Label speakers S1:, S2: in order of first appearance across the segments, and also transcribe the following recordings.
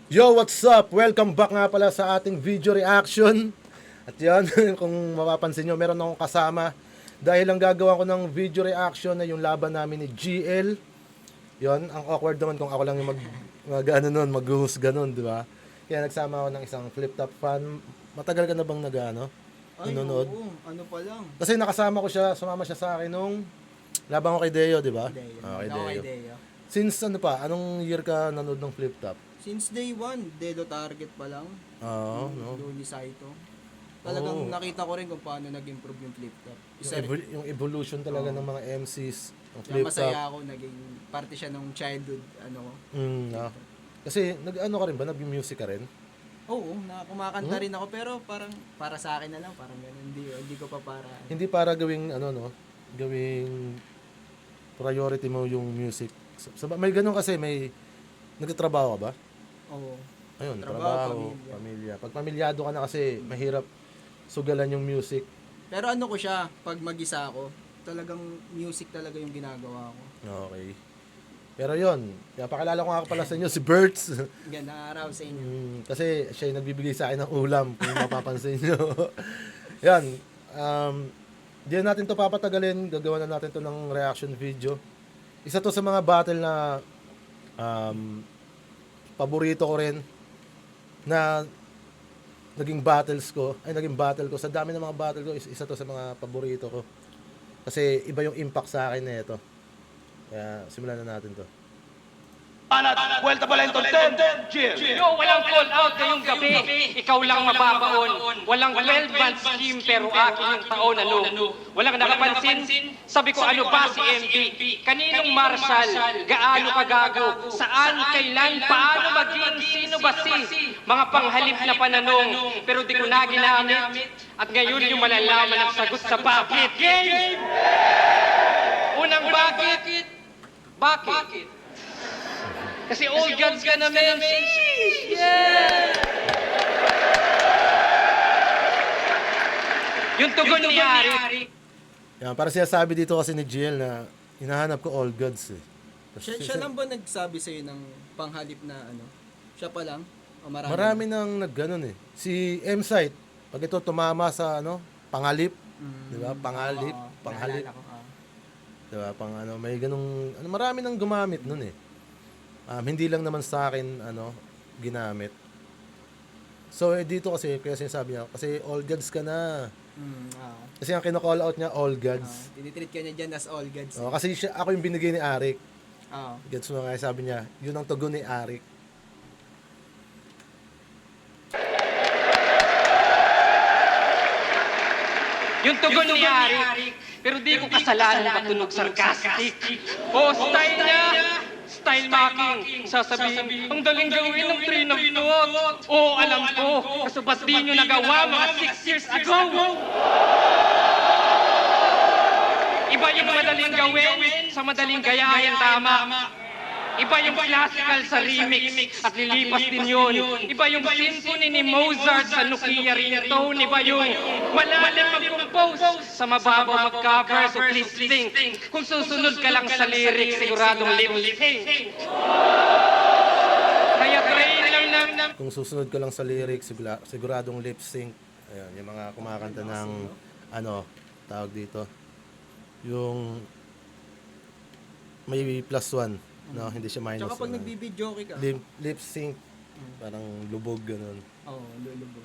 S1: Yo, what's up? Welcome back nga pala sa ating video reaction. At yan, kung mapapansin nyo, meron akong kasama. Dahil ang gagawa ko ng video reaction na yung laban namin ni GL. Yon, ang awkward naman kung ako lang yung ano nun, maghuhusga nun, di ba? Kaya nagsama ako ng isang flip-top fan. Matagal ka na bang nanonood?
S2: Oo, ano pa lang.
S1: Kasi nakasama ko siya, sumama siya sa akin nung laban ko kay Deo, di ba?
S2: Deo.
S1: Kay
S2: Ako kay
S1: Deo.
S2: Deo.
S1: Since ano pa, anong year ka nanood ng flip-top?
S2: Since day one, Delo target pa lang.
S1: Oo, no?
S2: Doon ni Saito. Talagang nakita ko rin kung paano nag-improve yung flip-top. Isa rin.
S1: Yung evolution talaga ng mga MCs, ng
S2: Kaya
S1: flip-top.
S2: masaya ako, naging parte siya ng childhood, ano ko.
S1: No. Kasi nag-ano ka rin ba? Nag-music ka rin?
S2: Oo, kumakanta rin ako, pero parang para sa akin na lang, parang ganun. Hindi ko pa para.
S1: Hindi para gawing ano no, gawing priority mo yung music. May ganun kasi, may nagtatrabaho ka ba?
S2: Oo.
S1: Ayun,
S2: Trabaho,
S1: pamilya. Pag pamilyado ka na kasi, mahirap sugalan yung music.
S2: Pero ano ko siya, pag mag-isa ako, talagang music talaga yung ginagawa ko.
S1: Okay. Pero yon, pakilala ko nga pala sa inyo si Berts.
S2: Gandang araw sa inyo.
S1: Kasi siya yung nagbibigay sa akin ng ulam, kung mapapansin nyo. Yan. Di na natin to papatagalin. Gagawa na natin to ng reaction video. Isa to sa mga battle na paborito ko rin na naging battle ko. Sa dami ng mga battle ko, isa to sa mga paborito ko. Kasi iba yung impact sa akin na ito. Kaya simulan na natin to.
S3: Anat, Vuelta Valentón 10, Jill.
S4: Yo, walang call out ngayong gabi. Ikaw lang mababaon. Walang 12-month scheme pero akin yung taon ano. Walang nakapansin. Sabi ko ano ba si MB? Kaninong marshal? Gaano kagago? Saan? Kailan? Paano maging? Sino ba si? Mga panghalip na pananong. Pero di ko na ginamit. At ngayon yung malalaman ang sagot sa bakit. Game! Unang bakit? Bakit? Kasi all gods ka na, men. Yeah! Yung tugon ni Ari.
S1: Yan, para sinasabi dito kasi ni GL na hinahanap ko all gods eh.
S2: Siya lang ba nagsabi sa'yo ng panghalip na ano? Siya pa lang? O marami?
S1: Marami nang nagganon eh. Si M-Site, pag ito tumama sa ano, pangalip, di ba? Pangalip.
S2: Naalala ko,
S1: Di ba? Pang ano, may ganung, ano, marami nang gumamit nun eh. Hindi lang naman sa akin ano ginamit. So dito kasi kaya sinasabi niya kasi all gods ka na. Kasi ang kino-call out niya all gods.
S2: Tinitreat ka niya dyan as all gods.
S1: Kasi ako yung binigay ni Arik.
S2: Oo.
S1: Gets mo nga sabi niya, yun ang tugon ni Arik.
S4: Yung tugon ni Ari. Pero di ko kasalanan matunog sarcastic. O style niya. Style mocking. Sasabihin, ang daling gawin ng train of thought. Oo, alam ko. Kaso ba't di nyo nagawa mga 6 years ago? Iba yung madaling gawin sa madaling gayahin tama. Iba yung classical sa remix at lilipas din yun. Iba yung symphony ni Mozart sa Nokia ringtone. Iba yung malalim mag-compose sa mababaw mag-cover. So please think, kung susunod ka lang sa lyrics, siguradong lip-sync. Kaya train lang ng...
S1: Kung susunod ko lang sa lyrics, siguradong lip sync. Ayun, yung mga kumakanta ng ano, tawag dito. Yung may plus one. No, hindi siya minus.
S2: Tsaka pag nagbibidyoke ka.
S1: Lip sync, parang lubog ganun.
S2: Oo, lulubog.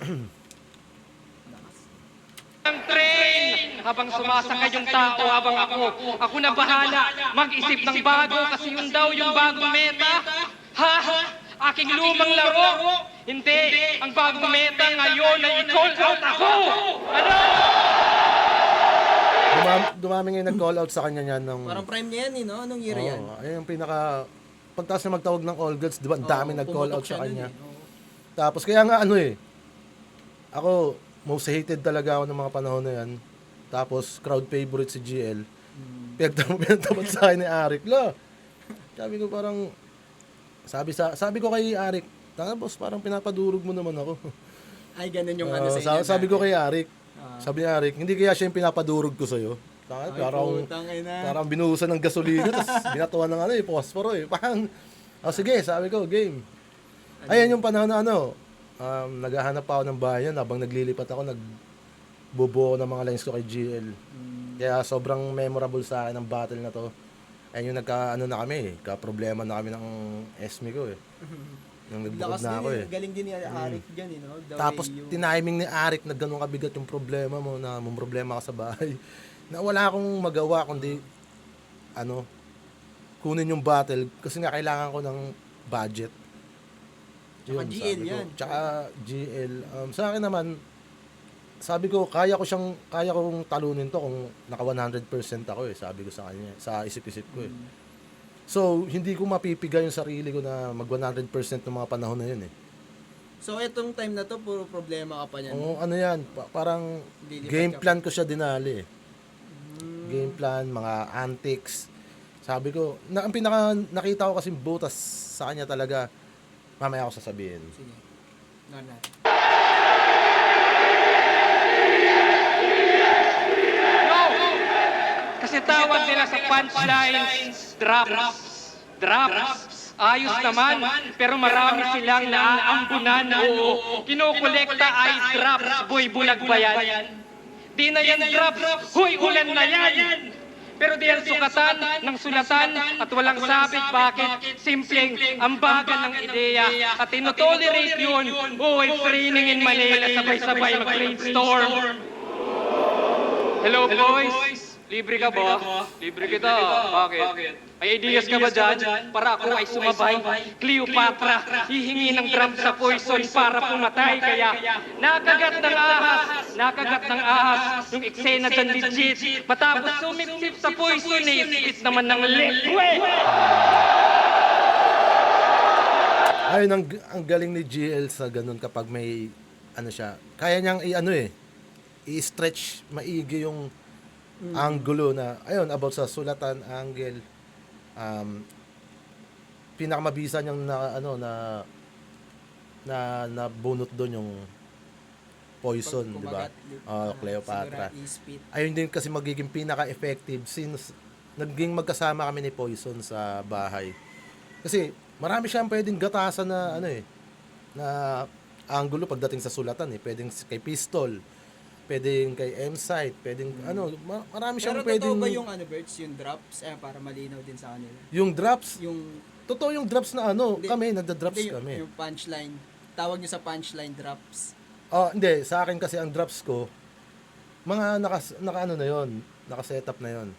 S4: Ang train habang sumasakay yung tao habang ako na bahala mag-isip ng bago kasi yun daw yung bagong meta. Ha? Aking lumang laro? Hindi, ang bagong meta ngayon ay i-call out ako! Ano?
S1: Dumami ngayon nag-call out sa kanya niyan ng
S2: Parang prime niya yan eh, no? Anong year yan?
S1: ayun yung pinaka pagtaas na magtawag ng all gods, di ba? Ang dami nag-call out sa kanya. Tapos kaya nga ano eh. Ako most hated talaga ako ng mga panahon na yan. Tapos crowd favorite si GL. Pinagtapat sa akin ni Arik. Sabi ko parang sabi ko kay Arik, "Tanga boss, parang pinapadurog mo naman ako."
S2: Ay, ganun yung ano sa inyo.
S1: Sabi ko kay Arik, sabi ni Arik, hindi kaya siya yung pinapadurog ko sa'yo. Parang binuhusan ng gasolina, tapos binatuan ng ano eh, posporo eh. Parang, sige, sabi ko, game. Ayan yung panahon na naghahanap pa ako ng bahay yun. Habang naglilipat ako, nagbubuo ng mga lines ko kay GL. Kaya sobrang memorable sa akin ang battle na to. Ayun yung na kami, ka-problema na kami ng SME ko eh. Nung nagbukod
S2: Lakas
S1: na
S2: din
S1: ako
S2: eh.
S1: eh.
S2: Galing din ni Arik dyan eh, no? The
S1: Tapos
S2: way you-
S1: tiniming ni Arik na ganun kabigat yung problema mo, na may problema ka sa bahay. Na wala akong magawa kundi kunin yung battle kasi nga kailangan ko ng budget.
S2: Tsaka GL
S1: sabi ko.
S2: yan.
S1: Tsaka GL. Sa akin naman, sabi ko, kaya kong talunin to kung naka 100% ako eh, sabi ko sa kanya, sa isip-isip ko eh. So, hindi ko mapipiga yung sarili ko na mag 100% ng mga panahon na yun eh.
S2: So, etong time na to, puro problema ka pa niyan.
S1: Oo, ano yan, parang
S2: Lilipat
S1: game
S2: ka.
S1: plan ko siya dinali eh. Game plan, mga antics. Sabi ko, ang pinaka nakita ko kasi butas sa kanya talaga, mamaya ako sasabihin.
S2: Sige. Nana.
S4: Kasi tawag nila sa punchlines, drops. Ayos naman, pero marami silang naaambunan. Oo, kinukolekta ay drops, boy, bulag ba yan? Di na yan drops, huy, ulan na yan! Pero di yan sukatan ng sulatan at walang sabit bakit simpleng ambagan ng ideya at tinotolerate yun. Oh, it's raining in Manila, sabay-sabay mag-brainstorm. Hello boys, libre ka ba? Libre kita. Bakit? May ideas ka ba dyan? Para ako ay sumabay. Cleopatra, hihingi ng drum sa poison para pumatay. Kaya nakagat ng ahas, yung eksena dyan legit. Matapos sumipsip sa poison, spit naman ng liquid.
S1: Ayun, ang galing ni GL sa ganun kapag may, kaya niyang i-stretch maigi yung angulo na, about sa sulatan, angle, pinakamabisa niyang na bunot doon yung poison, di ba? Cleopatra. Ayun din kasi magiging pinaka-effective since naging magkasama kami ni Poison sa bahay. Kasi marami siyang pwedeng gatasan na na angulo pagdating sa sulatan eh. Pwedeng kay pistol, pwedeng kay M-site, pwedeng marami siyang
S2: Pero
S1: pwedeng.
S2: totoo ba yung Berts, yung drops? Para malinaw din sa kanila.
S1: Yung drops,
S2: Yung,
S1: totoo yung drops na
S2: Hindi,
S1: kami, nagda-drops
S2: hindi,
S1: kami.
S2: Yung punchline. Tawag nyo sa punchline drops.
S1: Hindi, sa akin kasi ang drops ko, mga na yon, naka-setup na yon.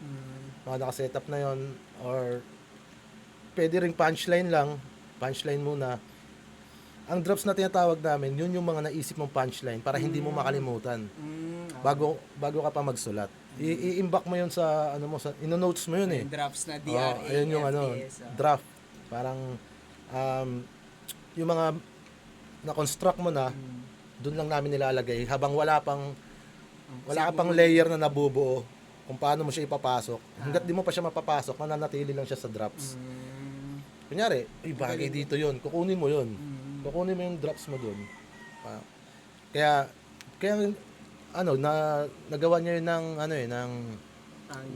S1: Mga naka-setup na yon, or pwede ring punchline lang, punchline muna. Ang drops na tinatawag namin, yun yung mga naisip mong punchline para hindi mo makalimutan. Bago ka pa magsulat. I-imbak mo yun sa ino-notes mo yun eh.
S2: Yung drops na DRA,
S1: ayun yung
S2: FTS,
S1: draft. Parang yung mga na-construct mo na, doon lang namin nilalagay habang wala ka pang layer na nabubuo kung paano mo siya ipapasok. Hanggat di mo pa siya mapapasok, mananatili lang siya sa drops. Kunyari, bagay dito yun, kukunin mo yun. Kukunin mo yung drops mo doon. Kaya nagawa niya yun ng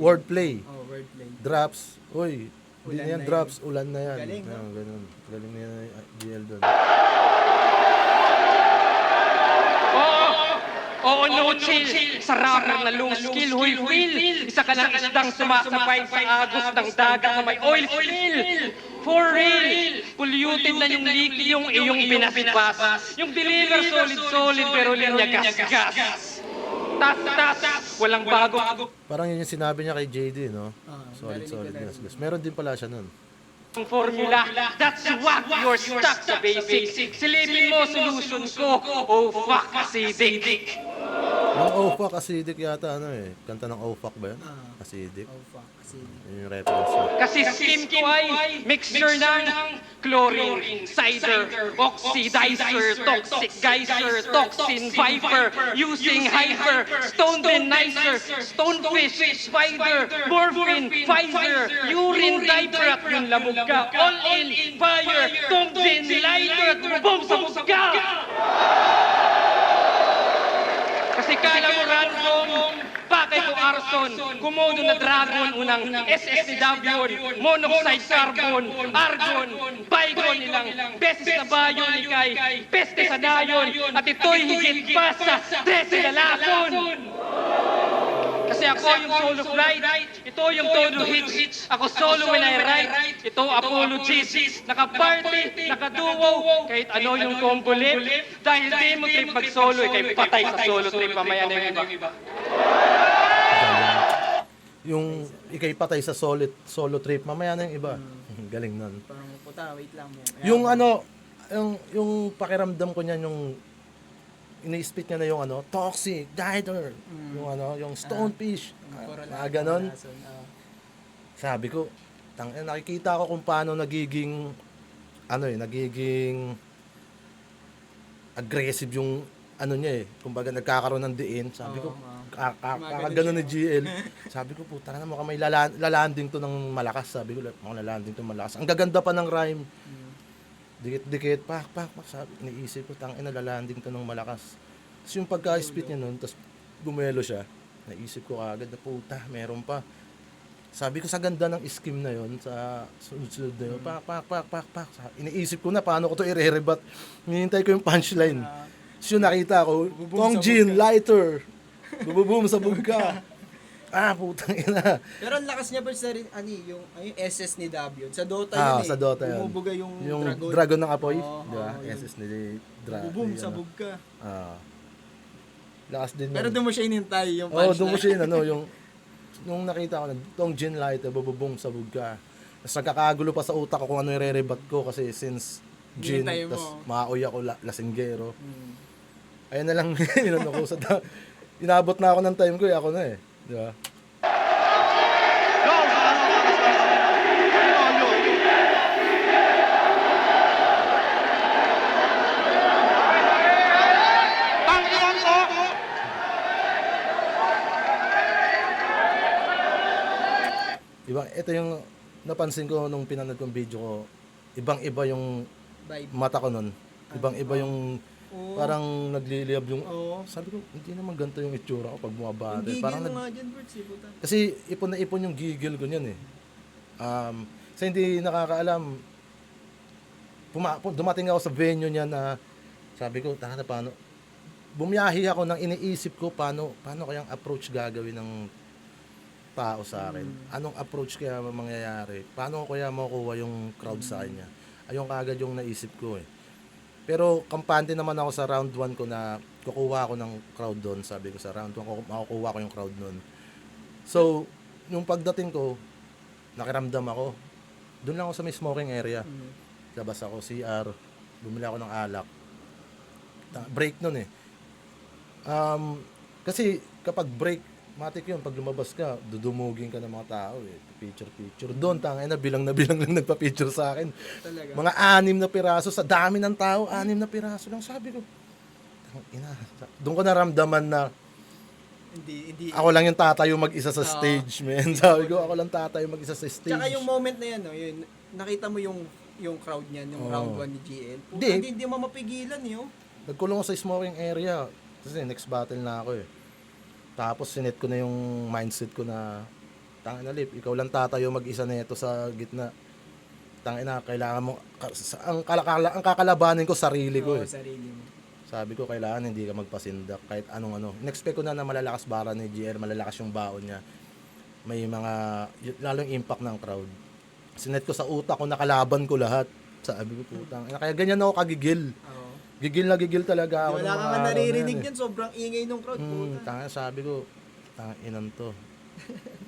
S1: wordplay.
S2: Oh, wordplay.
S1: Drops. Uy, hindi
S2: Ulan
S1: na yan
S2: na
S1: drops, ulan na yan.
S2: Galing, no?
S1: Ganun. Galing na yan GL doon.
S4: Oo, no chill. Sarap na low skill, huy feel. Isa ka ng isdang sumasabay sa agos ng dagat na may oil spill. For real. Polluted na yung leaky yung iyong binasbas. Yung deliver solid pero linya gas. Tas. Walang bago.
S1: Parang yun yung sinabi niya kay JD, no?
S2: narinig ko na rin.
S1: gas. Meron din pala siya nun.
S4: Ang formula, that's what you're stuck sa basic. Silipin mo solution ko. Oh fuck, acidic.
S1: Ang Oh Fuck Acidic yata kanta ng Oh Fuck ba yun? Acidic.
S2: Oh, fuck. Kasi,
S1: Yun yung reference niya.
S4: Kasi skim ko ay mixture ng chlorine, cider, oxidizer, toxic geyser, toxin, viper, using hyper, stone denizer, stonefish, spider, morphine, Pfizer, urine diaper at yung lamog ka. All in, fire, tungdin, lighter at bubong sa musga. Kasi kala mo random, bakit ko aros arson, Komodo na dragon, unang SS ni Davion, monoxide carbon, argon, baygon nilang beses na bayon ni Kay, peste sa dayon, at ito'y higit pa sa 13 na lason. Kasi ako yung solo flight, ito yung todo hits, ako solo when I ride, ito apologies, naka-party, naka-duo, kahit ano yung combo lip, dahil di mo trip mag-solo, kay patay sa solo trip, mamaya na yung iba.
S1: Yung ikay patay sa solo trip, mamaya na yung iba. Galing nun.
S2: Parang puta, wait lang mo.
S1: Yung ano, yung pakiramdam ko niyan, yung ini-spit niya na yung ano, toxic, dieter, yung ano, yung stonefish, mga ganon. Sabi ko, nakikita ko kung paano nagiging, ano nagiging aggressive yung, ano niya kumbaga nagkakaroon ng diin. Sabi ko, kakaganon ni GL. Sabi ko, puta na, mukhang may lalanding to ng malakas. Sabi ko, mukhang lalanding to ng malakas. Ang gaganda pa ng rhyme. Dikit-dikit, pak. Sabi, iniisip ko, tangina, lalanding to ng malakas. Tapos yung pagka-spit niya nun, tapos gumelo siya, naisip ko agad na puta, meron pa. Sabi ko sa ganda ng scheme na yon sa sunod-sunod na yun, pak. Iniisip ko na paano ko to i-rebat. Hinihintay ko yung punchline. Tapos yung nakita ko, Tong Jin, lighter. Bububum sa bugka. Putang ina.
S2: Pero ang lakas niya pa sa rin, yung SS ni Davion. Sa Dota yun
S1: Sa Dota yun.
S2: Bumubuga yung
S1: dragon ng apoy. Di ba?
S2: yun.
S1: SS ni Dragon.
S2: Bubum sa bugka.
S1: Lakas din
S2: Pero
S1: yun.
S2: doon mo siya inintay yung punchline.
S1: Doon mo siya nung nakita ko na, Tong Jin lighter, bububong sa bugka. Tapos nagkakagulo pa sa utak ko kung ano yung re-rebat ko kasi since Jin,
S2: Hinintay mo.
S1: tapos maaoy ako lasinggero. Ayun na lang, inano ko sa inabot na ako ng time ko, ako na di ba? Diba, ito yung napansin ko nung pinanood kong video ko, ibang-iba yung
S2: Vibe.
S1: mata ko nun. Ibang-iba yung parang nagliliyab yung sabi ko, hindi naman ganito yung itsura ko pag
S2: Yung
S1: bumabate.
S2: gigil
S1: Parang
S2: mo nga dyan, Bert, puta.
S1: kasi ipon na ipon yung gigil ko niyan sa hindi nakakaalam, dumating ako sa venue niya na sabi ko, paano? Bumiyahi ako nang iniisip ko paano kayang approach gagawin ng tao sa akin. Anong approach kaya mangyayari? Paano ko kaya makukuha yung crowd sa kanya? Ayun kaagad yung naisip ko Pero kampante naman ako sa round 1 ko na kukuha ako ng crowd doon. Sabi ko sa round 1 ko, makukuha ko yung crowd doon. So, yung pagdating ko, nakiramdam ako. Doon lang ako sa may smoking area. Labas ako, CR, bumili ako ng alak. Break nun kasi kapag break, matik yun, pag lumabas ka, dudumugin ka ng mga tao Picture. Doon, bilang lang nagpa-picture sa akin.
S2: Talaga.
S1: Mga 6 na piraso, sa dami ng tao, 6 na piraso lang. Sabi ko, doon ko naramdaman na
S2: Hindi.
S1: ako lang yung tatayo mag-isa sa stage, man. Sabi ko, ako lang tatayo mag-isa sa stage.
S2: Tsaka yung moment na yan, yun, nakita mo yung crowd niyan, yung round 1 ni GL. Puta, hindi mo mapigilan
S1: Nagkulong ako sa smoking area. Kasi next battle na ako Tapos sinet ko na yung mindset ko na tangina Lip, ikaw lang tatayo mag-isa nito sa gitna. Tangina, kailangan mo ang kakalabanin ko sarili ko
S2: sarili mo.
S1: Sabi ko kailangan hindi ka magpasindak kahit anong in-expect ko na malalakas bara ni GR, malalakas yung baon niya. May mga lalo yung impact ng crowd. Sinet ko sa utak ko, nakalaban ko lahat. Sabi ko putang, kaya ganyan ako kagigil. Gigil na gigil talaga ako.
S2: Wala kang naririnig yan, sobrang ingay ng crowd.
S1: Sabi ko, inan to.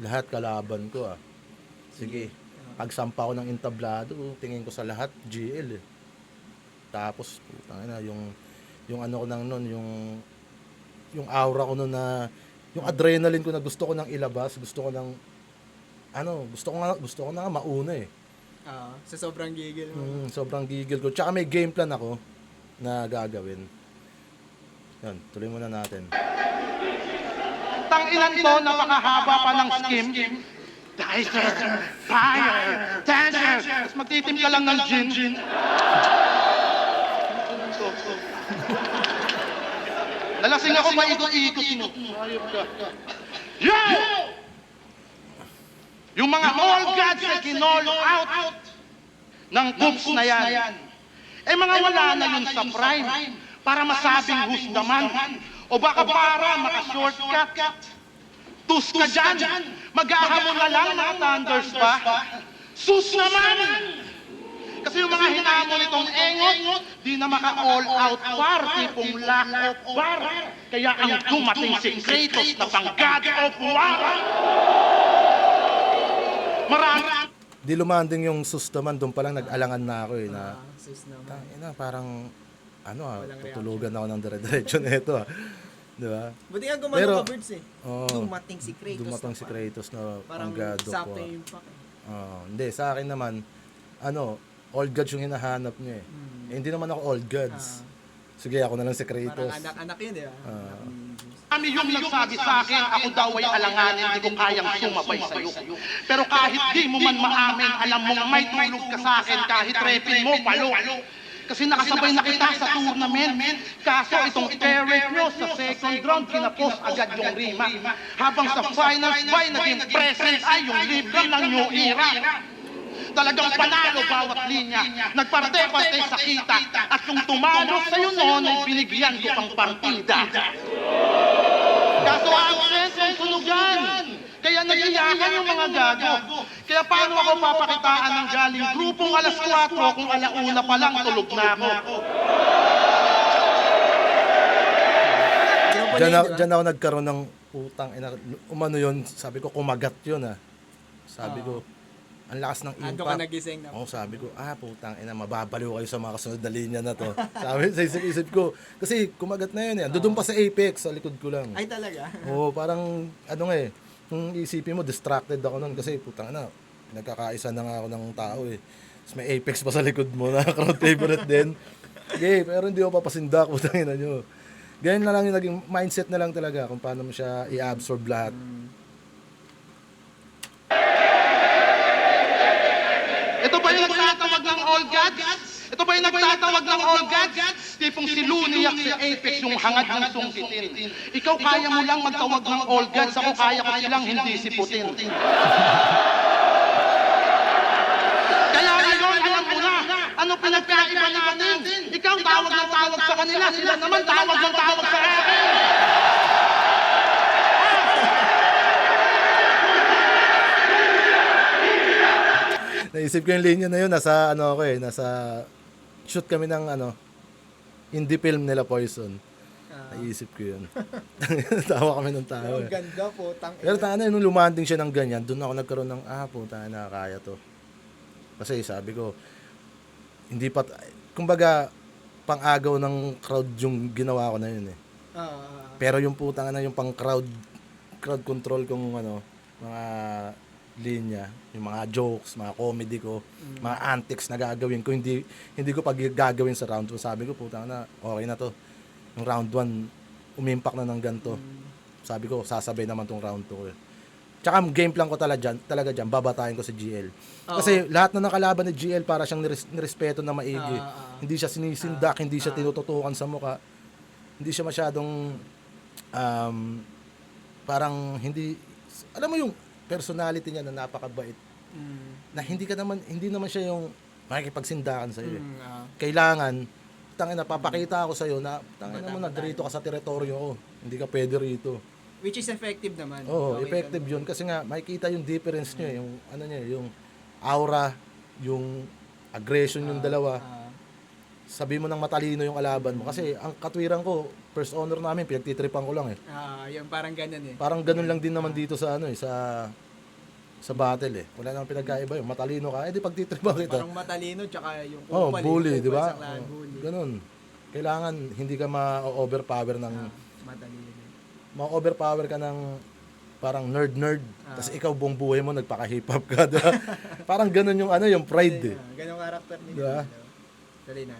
S1: Lahat kalaban ko Sige, pagsampa ko ng entablado, tingin ko sa lahat, GL Tapos, yung ano ko nang nun, yung aura ko nun na, yung adrenaline ko na gusto ko nang ilabas, gusto ko na mauna
S2: Sa sobrang gigil mo.
S1: Sobrang gigil ko. Tsaka may game plan ako na gagawin. Yan, tuloy muna natin.
S3: Tanginan to, napakahaba pa ng scheme. Dicer, fire, dancer. Tapos magtitim ka lang ng gin. Nalasing ako, maikot-ikot mo. Ayop ka. Yo! Yung mga all gods ay kinall out ng boobs na yan. Eh mga wala na yun sa prime para masabing husgaman. O baka para maka-shortcut. Tus ka dyan. Mag-ahamon na lang mga thunders ba? Sus naman! Kasi yung mga hinamon itong engot, di na maka-all out par, tipong lack of bar. Kaya ang dumating si Kratos na pang God of War. Marami.
S1: Di lumanding yung sus naman, doon pa lang nag-alangan na ako eh, na
S2: Sus naman.
S1: tangina, parang
S2: Walang
S1: tutulugan ako ng dire-diretso na ito ah. Di ba?
S2: Buti nga gumano
S1: Pero-
S2: ka, Birds eh.
S1: Oo.
S2: Dumating si Kratos.
S1: Dumatang
S2: na
S1: si Kratos na
S2: Parang
S1: panggado ko.
S2: sakto yung impact.
S1: Hindi, sa akin naman, all gods yung hinahanap niya eh. Eh, hindi naman ako all gods. Sige, ako na lang si
S2: Parang
S1: Kratos.
S2: anak-anak yun, di ba?
S3: Kami yung nagsabi sa akin, ako daw ay alanganin, di ko kayang sumabay sa'yo. Pero kahit di mo man maamin, alam mong may tulog ka sa akin, kahit repin mo, palo. Kasi nakasabay na kita sa tournament. Kaso itong Eric nyo sa second round, kinapos agad yung rima. Habang sa finals by, naging present ay yung libram ng New Era. Talagang panalo bawat linya. Nagparte-parte sa kita. At kung tumalo sa'yo noon, ay binigyan ko pang partida. Kaso absent ang sunugan. Kaya nagiyakan yung mga gago. Kaya paano ako papakitaan ng galing grupong alas 4 kung alauna pa lang tulog na ako.
S1: Diyan ako nagkaroon ng utang. Umano yun, sabi ko, kumagat yun ah. Sabi ko, ang lakas ng
S2: Ando ka
S1: impact.
S2: nagising na.
S1: Oo, sabi ko, putang ina, mababaliw kayo sa mga kasunod na linya na to. Sabi sa isip ko, kasi kumagat na yun eh. Doon pa sa apex, sa likod ko lang.
S2: Ay talaga?
S1: Oo, parang, kung isipin mo, distracted ako nun kasi putang ina, nagkakaisa na nga ako ng tao eh. Tapos may apex pa sa likod mo na crowd favorite din. Okay, pero hindi ako papasindak, putang ina nyo. Ganyan na lang yung naging mindset na lang talaga kung paano mo siya i-absorb lahat.
S3: Ito ba yung nagtatawag ng all gods? Ito ba yung nagtatawag ng all gods? Tipong si Luniac, si Apex, yung hangad ng sungkitin. Ikaw kaya mo lang magtawag ng all gods, ako kaya ko silang hindi si Putin. Kaya ngayon, alam mo na, ano pinagkaiba natin? Ikaw tawag ng tawag sa kanila, sila naman tawag ng tawag sa akin.
S1: Naisip ko yung linya na yun, nasa shoot kami ng indie film nila Poison. Naisip ko yun. Tawa kami ng tawa.
S2: Ang ganda po,
S1: Pero tanga nung lumanding siya ng ganyan, doon ako nagkaroon ng, puta na kaya to. Kasi sabi ko, hindi pa, kumbaga, pang-agaw ng crowd yung ginawa ko na yun eh. Pero yung putang yung pang crowd control kung mga linya, yung mga jokes, mga comedy ko, mga antics na gagawin ko, hindi ko pag gagawin sa round 2. Sabi ko, putang na, okay na to. Yung round 1, umimpact na ng ganito. Sabi ko, sasabay naman tong round 2 eh. Tsaka game plan ko talaga dyan, babatayin ko si GL. Kasi lahat na nakalaban ni GL para siyang nirespeto na maigi. Hindi siya sinisindak, hindi siya tinututukan sa muka. Hindi siya masyadong parang alam mo yung personality niya na napakabait. Na hindi naman siya yung makikipagsindakan sa iyo. Kailangan papakita ako sa iyo na mo nagrito ka sa teritoryo ko. Hindi ka pwede rito.
S2: Which is effective naman.
S1: Oo,
S2: Okay,
S1: effective
S2: ganun.
S1: 'yun kasi nga makikita yung difference niya, yung yung aura, yung aggression yung dalawa. Sabi mo nang matalino yung kalaban mo kasi ang katwiran ko, first honor namin pinagtitripan ko lang eh.
S2: Yung parang ganun eh.
S1: Parang ganun lang din naman dito sa sa battle eh. Wala namang pinagkaiba yun. Matalino ka, di pagtitripan kita.
S2: Parang matalino tsaka yung
S1: Bully, di ba?
S2: Bully.
S1: Ganun. Kailangan hindi ka ma-overpower ng
S2: Matalino.
S1: ma-overpower ka ng parang nerd. Tapos ikaw buong buhay mo nagpaka-hip hop ka, diba? Parang ganun yung yung pride eh.
S2: Ganong karakter nila.
S1: Diba?
S2: Dali na.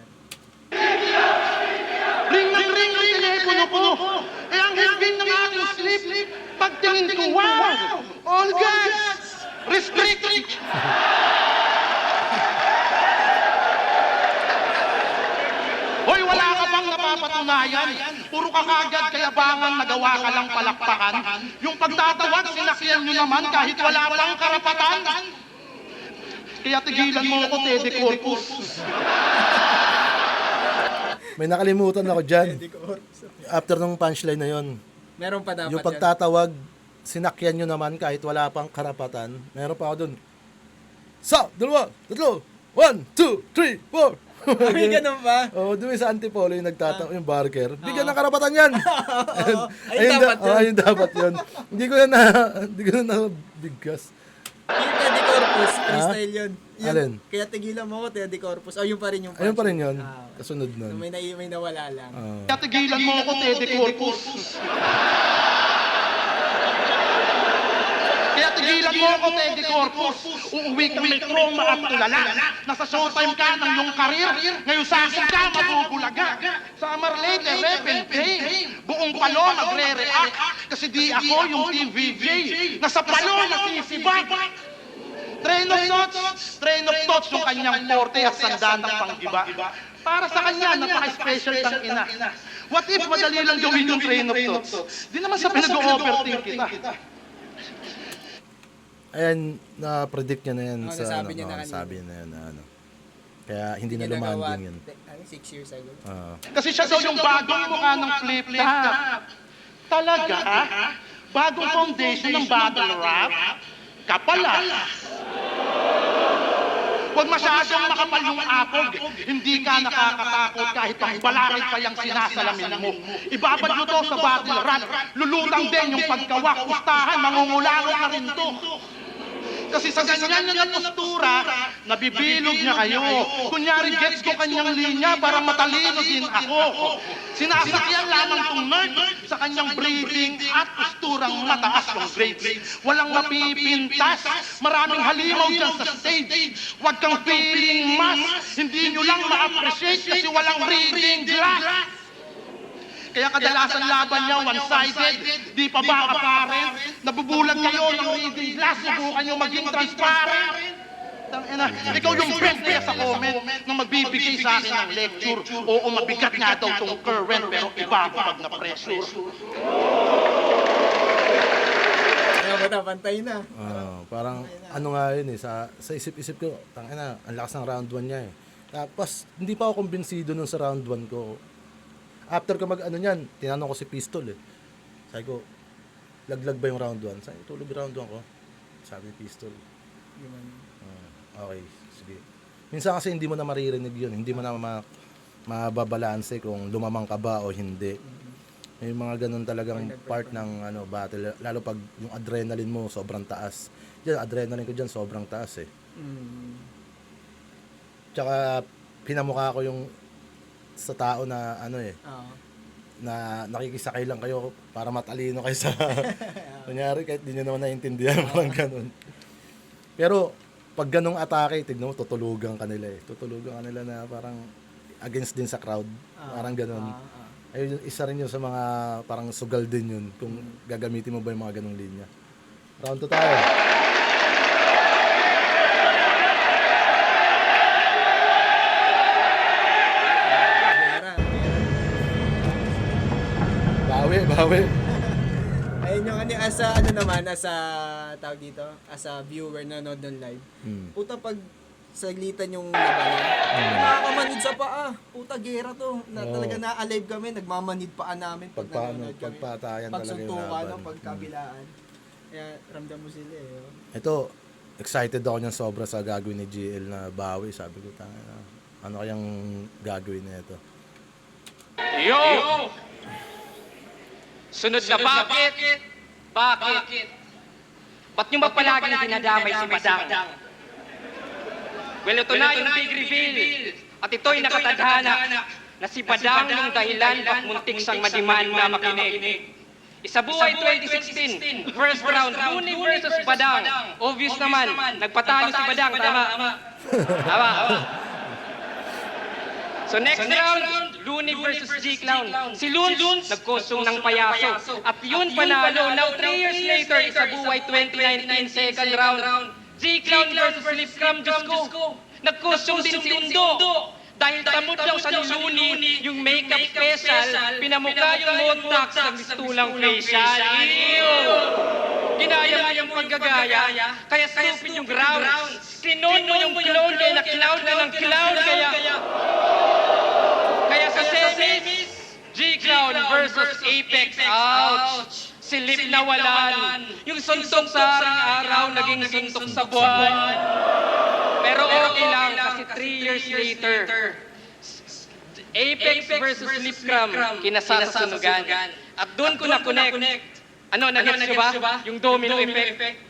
S3: Ring ng telepono ko. Eh ang hingin ng aking sleep, pagtingin ko, wow! All gods! Restrict! Hoy, wala ka bang napapatunayan. Puro ka kagad kayabangan, nagawa ka lang palakpakan. Yung pagtatawag, sinakyan nyo naman kahit wala pang karapatan. Kaya tigilan mo ako, Teddy Corpus.
S1: May nakalimutan ako dyan. After nung punchline na yon,
S2: Meron pa dapat
S1: yung pagtatawag, sinakyan nyo naman kahit wala pang karapatan. Meron pa ako dun. Sa, dalawa, tatlo, 1, 2, 3, 4.
S2: May ganun ba?
S1: Oo, doon sa Antipolo yung nagtatawag, yung barker. Bigyan ng karapatan yan!
S2: Ayun dapat yun.
S1: Ayun dapat yun. Hindi ko na nabigkas.
S2: Yung Teddy Corpus, freestyle yun. Yun,
S1: Alin?
S2: Kaya tigilan mo ako, Teddy Corpus. O, yun pa rin yung
S1: Ayun pa rin yun.
S2: Ah, okay.
S1: Kasunod
S2: So,
S1: nun.
S2: may nawala lang.
S3: Kaya tigilan mo ako, Teddy Corpus. Kaya tigilan mo ako, Teddy Corpus. Uuwi ka may trauma at tulala. Nasa showtime ka ng iyong karir. Ngayon sa akin ka mabubulaga. Summer late, rep and pain. Buong palo nagre-react. Kasi di ako yung TVJ. Nasa palo nasisibag. Train of thoughts yung kanyang forte at sandandang panggiba. Para sa kanya, napaka-special tang ina. What if madali lang gawin yung train of thoughts? Di naman sa pinag-overthink kita.
S1: Ayan, na-predict niya na yan
S2: Oo,
S1: sa
S2: nasabi niya na kanina.
S1: sabi na yan na ano. Kaya hindi na
S2: Ginagawa,
S1: lumanding yun.
S2: 6 years ago.
S3: Kasi siya daw yung bagong mukha ng flip-top. Talaga? Bagong foundation ng battle rap? Kapala. Huwag masyadong makapal yung apog. Hindi ka nakakatakot kahit pang balarit pa yung sinasalamin mo. Ibabad nyo to sa battle rap. Lulutang din yung pagkawak. Pustahan, mangungulangot na rin to. Kasi sa ganyan na postura, nabibilog niya kayo. Kunyari, gets ko kanyang linya para matalino din ako. Sinasakyan lamang tong nerd sa kanyang breathing at posturang mataas ng grades. Walang mapipintas, maraming halimaw dyan sa stage. Huwag kang feeling mas, hindi nyo lang ma-appreciate kasi walang reading glass. Kaya kadalasan laban niya one-sided, di pa ba apparent? Nabubulag kayo ng reading glass, subukan nyo maging transparent. Tangina, ikaw yung friend kaya sa comment na magbibigay sa akin ng lecture. Oo, mabigat nga daw tong current, pero iba ako pag na-pressure.
S2: Kaya ba na, pantay na.
S1: Parang ano nga yun eh, sa isip-isip ko, tangina, ang lakas ng round 1 niya eh. Tapos, hindi pa ako kumbinsido nung sa round 1 ko. After ko mag-ano niyan, tinanong ko si Pistol eh. Sabi ko, laglag ba yung round 1? Sabi ko, tulog yung round 1 ko. Sabi ni Pistol. Okay, sige. Minsan kasi hindi mo na maririnig yun. Hindi mo na mababalanse kung lumamang ka ba o hindi. May mga ganun talagang part ng battle. Lalo pag yung adrenaline mo sobrang taas. Yan, adrenaline ko dyan sobrang taas eh. Tsaka pinamukha ko yung sa tao na na nakikisakay lang kayo para matalino kayo sa kunyari kahit di nyo naman naiintindihan parang ganun. Pero pag ganung atake, tignan mo tutulugan kanila eh. Tutulugan kanila na parang against din sa crowd. Parang ganun. Ayun, isa rin yun sa mga parang sugal din yun kung gagamitin mo ba yung mga ganung linya. Round 2 tayo. Bawi.
S2: Ayun yung as a tawag dito, as a viewer na nanonood ng live. Puta pag saglitan yung labanan, nakakamanid sa paa. Puta, gera to. Talaga na-alive kami, nagmamanid paan namin pag nanonood kami.
S1: Pagpatayan talaga yung
S2: Pagsuntukan,
S1: laban.
S2: pagkabilaan. Kaya ramdam mo sila eh.
S1: Ito, excited ako niyan sobra sa gagawin ni GL na bawi. Sabi ko, ano kayang gagawin na ito?
S4: Yo! Sunod na bakit? Ba't nyo ba palaging dinadamay si Badang? Well, ito na yung big reveal. At ito'y nakatadhana na si Badang yung dahilan ba't muntik sang madiman na makinig. Isa buhay 2016, first round, Looney versus Badang. Obvious naman, nagpatalo si Badang, tama? Tama. So next round, Looney versus G-Clown. Si Loon, nagkusong ng payaso. At yun panalo. Now 3 years later, isa buhay 2019 second round. G-Clown versus Flipcam, Diyos ko. Nagkusong din si Undo. Dahil tamot lang sa niluni, yung makeup special, pinamukha yung montax ng mistulang facial. Ew! Ginaya mo yung paggagaya, kaya stupid yung rounds. Kinon mo yung clown, kaya na-clown ka ng clown, kaya sa semis, G-Clown versus Apex, ouch! Silip na walan, yung suntok sa araw, naging suntok sa buwan. Pero okay lang, kasi 3 years later, Apex versus Lipcram, kinasasunugan. At doon ko na-connect. Ano, nag-gets nyo ba? Yung domino effect.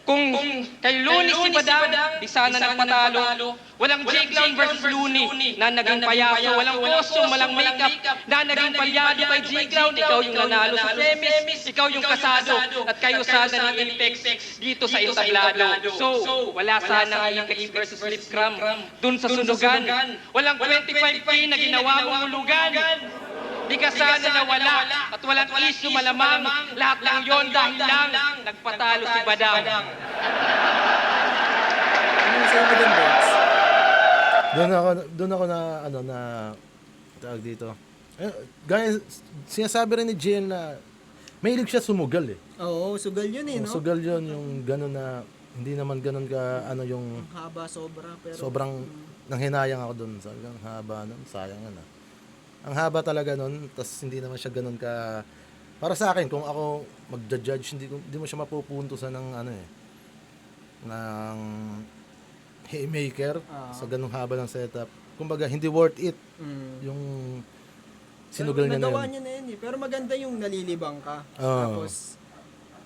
S4: Kung kay Looney si Badang, di sana nagpatalo. Walang J-Clown versus Looney na naging payaso. Walang costume, walang makeup na naging palyado kay J-Clown. Ikaw yung nanalo sa semis, ikaw yung kasado. At kayo sana ni Apex dito sa entablado. So, wala sana Apex versus Lipcram dun sa sunugan. Walang 25K na ginawa mong hulugan. Di ka sana nawala at walang issue malamang. Lahat ng yon dahil lang nagpatalo si Badang.
S2: Anong sa'yo mo dun, Bex?
S1: Doon ako na tawag dito. Gaya, sinasabi rin ni JL na mahilig siya sumugal eh.
S2: Oo, sugal yun eh, no?
S1: Sugal yun, yung gano'n na, hindi naman gano'n ka, yung
S2: Haba, sobra, pero...
S1: sobrang nanghinayang ako doon. Sabi ko, ang haba nun, sayang na. Ang haba talaga nun, tas hindi naman siya gano'n ka... Para sa akin, kung ako magja-judge, hindi mo siya mapupuntusan ng ng haymaker sa ganung haba ng setup. Kumbaga, hindi worth it yung sinugal niya na
S2: Nagawa
S1: yun.
S2: niya na yun eh. Pero maganda yung nalilibang ka.
S1: Oo.
S2: Tapos,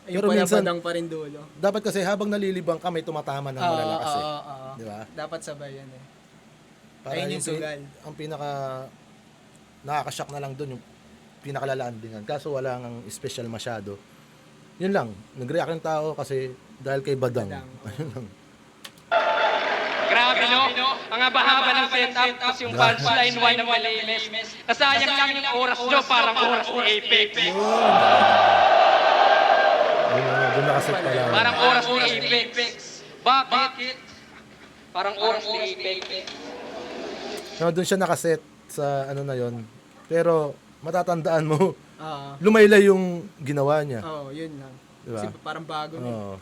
S1: Pero
S2: yung
S1: minsan-
S2: payabadang pa rin dulo.
S1: Dapat kasi habang nalilibang ka, may tumatama ng malalakas eh. Di ba?
S2: Dapat sabay yan eh.
S1: Para
S2: Ayun yung sugal.
S1: Ang pinaka nakaka-shock na lang doon yung pinakalalandingan. Kaso wala nang special masyado. Yun lang. Nag-react ng tao kasi dahil kay Badang. Ayun lang.
S4: Grabe no? Ang haba-haba ng setup, tapos yung punchline, why na malimis. Nasayang lang yung oras nyo, parang oras ni Apex.
S1: Doon nakaset pa lang.
S4: Parang oras ni Apex. Bakit? Parang oras ni Apex.
S1: No, doon siya nakaset sa na yon. Pero matatandaan mo,
S2: Oo.
S1: lumaylay yung ginawa niya.
S2: Oo, yun lang.
S1: Diba?
S2: Kasi parang bago na.
S1: Oo.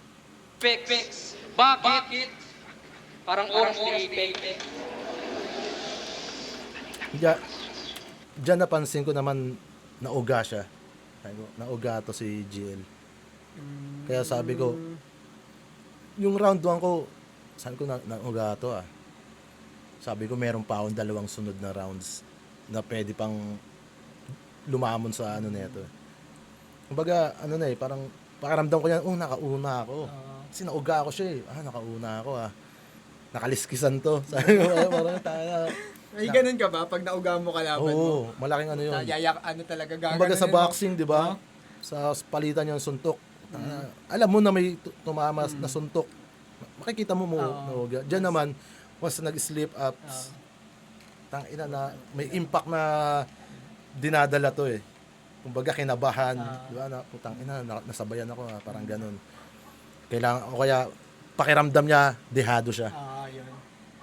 S4: Apex. Bakit? Parang oras ni Apex.
S1: Diyan napansin ko naman nauga siya. Nauga to si GL. Kaya sabi ko, yung round 1 ko, sabi ko nauga to ah. Sabi ko meron pa akong 2 sunod na rounds na pwede pang lumamon sa nito. Kumbaga, parang pakiramdam ko yan, nakauna ako. Kasi nauga ako siya eh. Nakauna ako ah. Nakaliskisan to. Sabi ko, parang tayo.
S2: Ay, ganun ka ba? Pag nauga mo kalaban mo?
S1: Oo, malaking yun.
S2: Yayak, talaga gagawin.
S1: Kumbaga sa boxing, di ba? Sa palitan yung suntok. Alam mo na may tumama na suntok. Makikita mo nauga. Diyan naman, once nag-slip up, tangina na, may impact na dinadala to eh. Kumbaga kinabahan, di ba? Tangina, nasabayan ako, parang ganun. Kailangan, o kaya pakiramdam niya, dehado siya.
S2: Yun.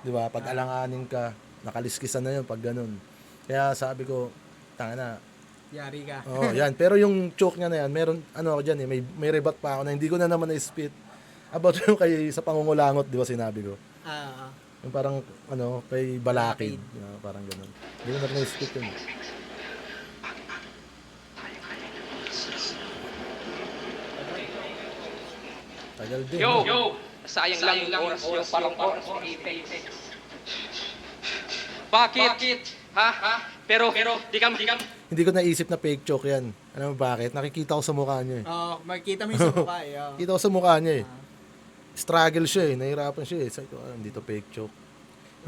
S1: Di ba? Pag alanganin ka, nakaliskisan na yun pag ganun. Kaya sabi ko, tangina,
S2: Yari ka.
S1: yan. Pero yung choke niya na yan, meron, ako dyan eh, may rebat pa ako na hindi ko na naman na-spit. About yung kay sa pangungulangot, di ba sinabi ko? Yung parang, kay Balakid. Parang ganun. Hindi ko na na-spit yun. Tagal din.
S4: Yo! Sayang lang yung oras nyo, parang oras ni Apex. Bakit? Ha? Pero, di ka...
S1: Hindi ko naisip na fake choke yan. Alam mo bakit? Nakikita ko sa mukha niya eh.
S2: Makikita mo yung sa mukha eh.
S1: Kita ko sa mukha niya eh. Struggle siya eh. Nahirapan siya eh. Sabi ko, hindi to fake choke.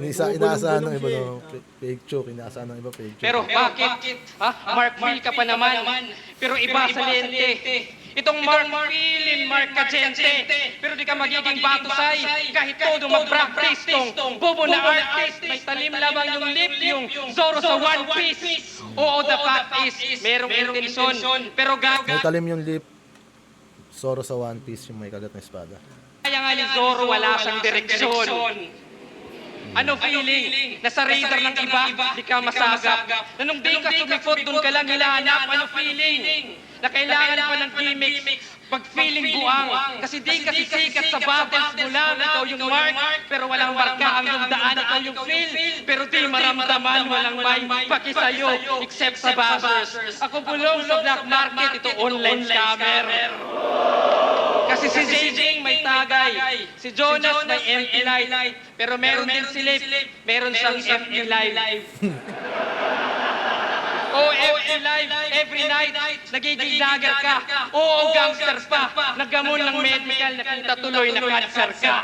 S1: Inaasahan ng iba no, fake choke. Inaasahan ng iba fake choke.
S4: Pero bakit? Ha? Mark Phil ka pa naman. Pero iba sa lente. Itong Mark Phil, Mark Kagente. Pero di ka magiging batusay. Kahit todo mag-practice tong bobo na artist. May talim lamang yung lip, yung Zoro sa One Piece. Oo, the fact is, merong intensyon. Pero
S1: May talim yung lip. Zoro sa One Piece yung may kagat na espada.
S4: kaya nga ni Zoro wala siyang direksyon. Ano feeling? Nasa radar ng iba, di ka masagap. Na nung di ka sumikot, doon ka lang hilanap. Ano feeling? Na kailangan pa ng gimmicks. Pag feeling buang, kasi di ka sisikat sa battles mo lang. Ikaw yung mark, pero walang marka ang yung daan. Ikaw yung feel, pero di maramdaman. Walang may paki sa'yo, except sa buzzers. Ako bulong sa black market, ito online scammer. Kasi si JJ may tagay, si Jonas may empty light, pero meron din si Lip, meron siyang empty live. Oh, empty live, every night, nagiging dagger ka. Oo, gangster pa, naggamon ng medical, nakita tuloy na cancer ka.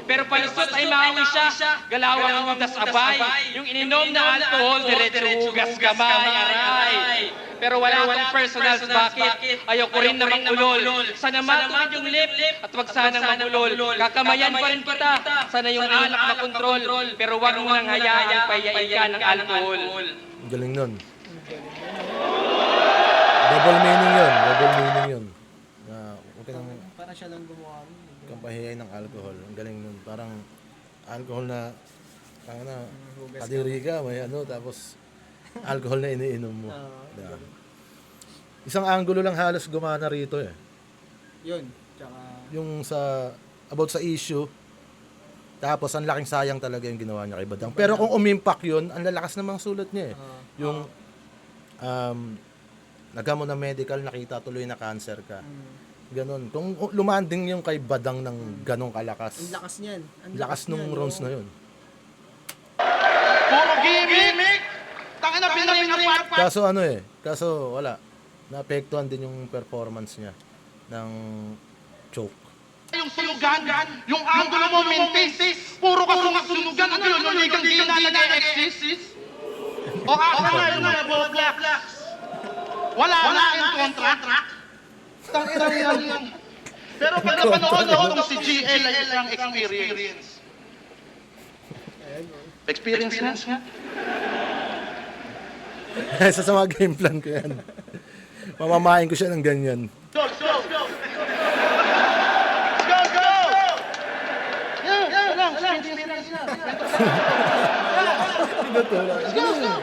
S4: Pero palusot ay mawi siya, galawang udas abay, yung ininom na alcohol, diretso hugas gamay, aray. Pero wala akong personals, bakit? Ayoko rin namang ulol. Sana matuwid yung lip, at wag sanang mamulol. Kakamayan pa rin kita, sana yung alak na kontrol. Pero wag mo nang hayaan, payain ka ng alcohol.
S1: Ang galing nun. Double meaning yun. Na, okay nang
S2: Para siya lang gumawa.
S1: kampahiyain ng alcohol. Ang galing nun. Parang alcohol na, kadiri ka, may ano, tapos alcohol na iniinom mo. Diba? Isang angulo lang halos gumana rito eh.
S2: Yun. Tsaka,
S1: Yung about sa issue, tapos ang laking sayang talaga yung ginawa niya kay Badang. Pero kung umimpak yun, ang lalakas namang sulat niya eh. Yung nagamo na medical, nakita tuloy na cancer ka. Ganon. Kung lumanding yung kay Badang ng ganong kalakas,
S2: ang lakas niyan. Ang
S1: lakas nung
S2: niyan,
S1: rounds
S2: oo.
S1: na yun.
S3: Puro gimmick! Tangin na pinapart!
S1: Kaso wala. Naapektuhan din yung performance niya ng choke.
S3: Yung sunugan, yung angulo mo mintis, puro ka sunugan, ano yun, yung ligang di na nag-exist? O asa nga yung mga blacks? Wala na yung contract? Tangin yan. Pero pag napanood ako itong si GL ay isang experience. Experience nga?
S1: Isa sa mga game plan ko yan. Mamamain ko siya ng ganyan.
S3: Go!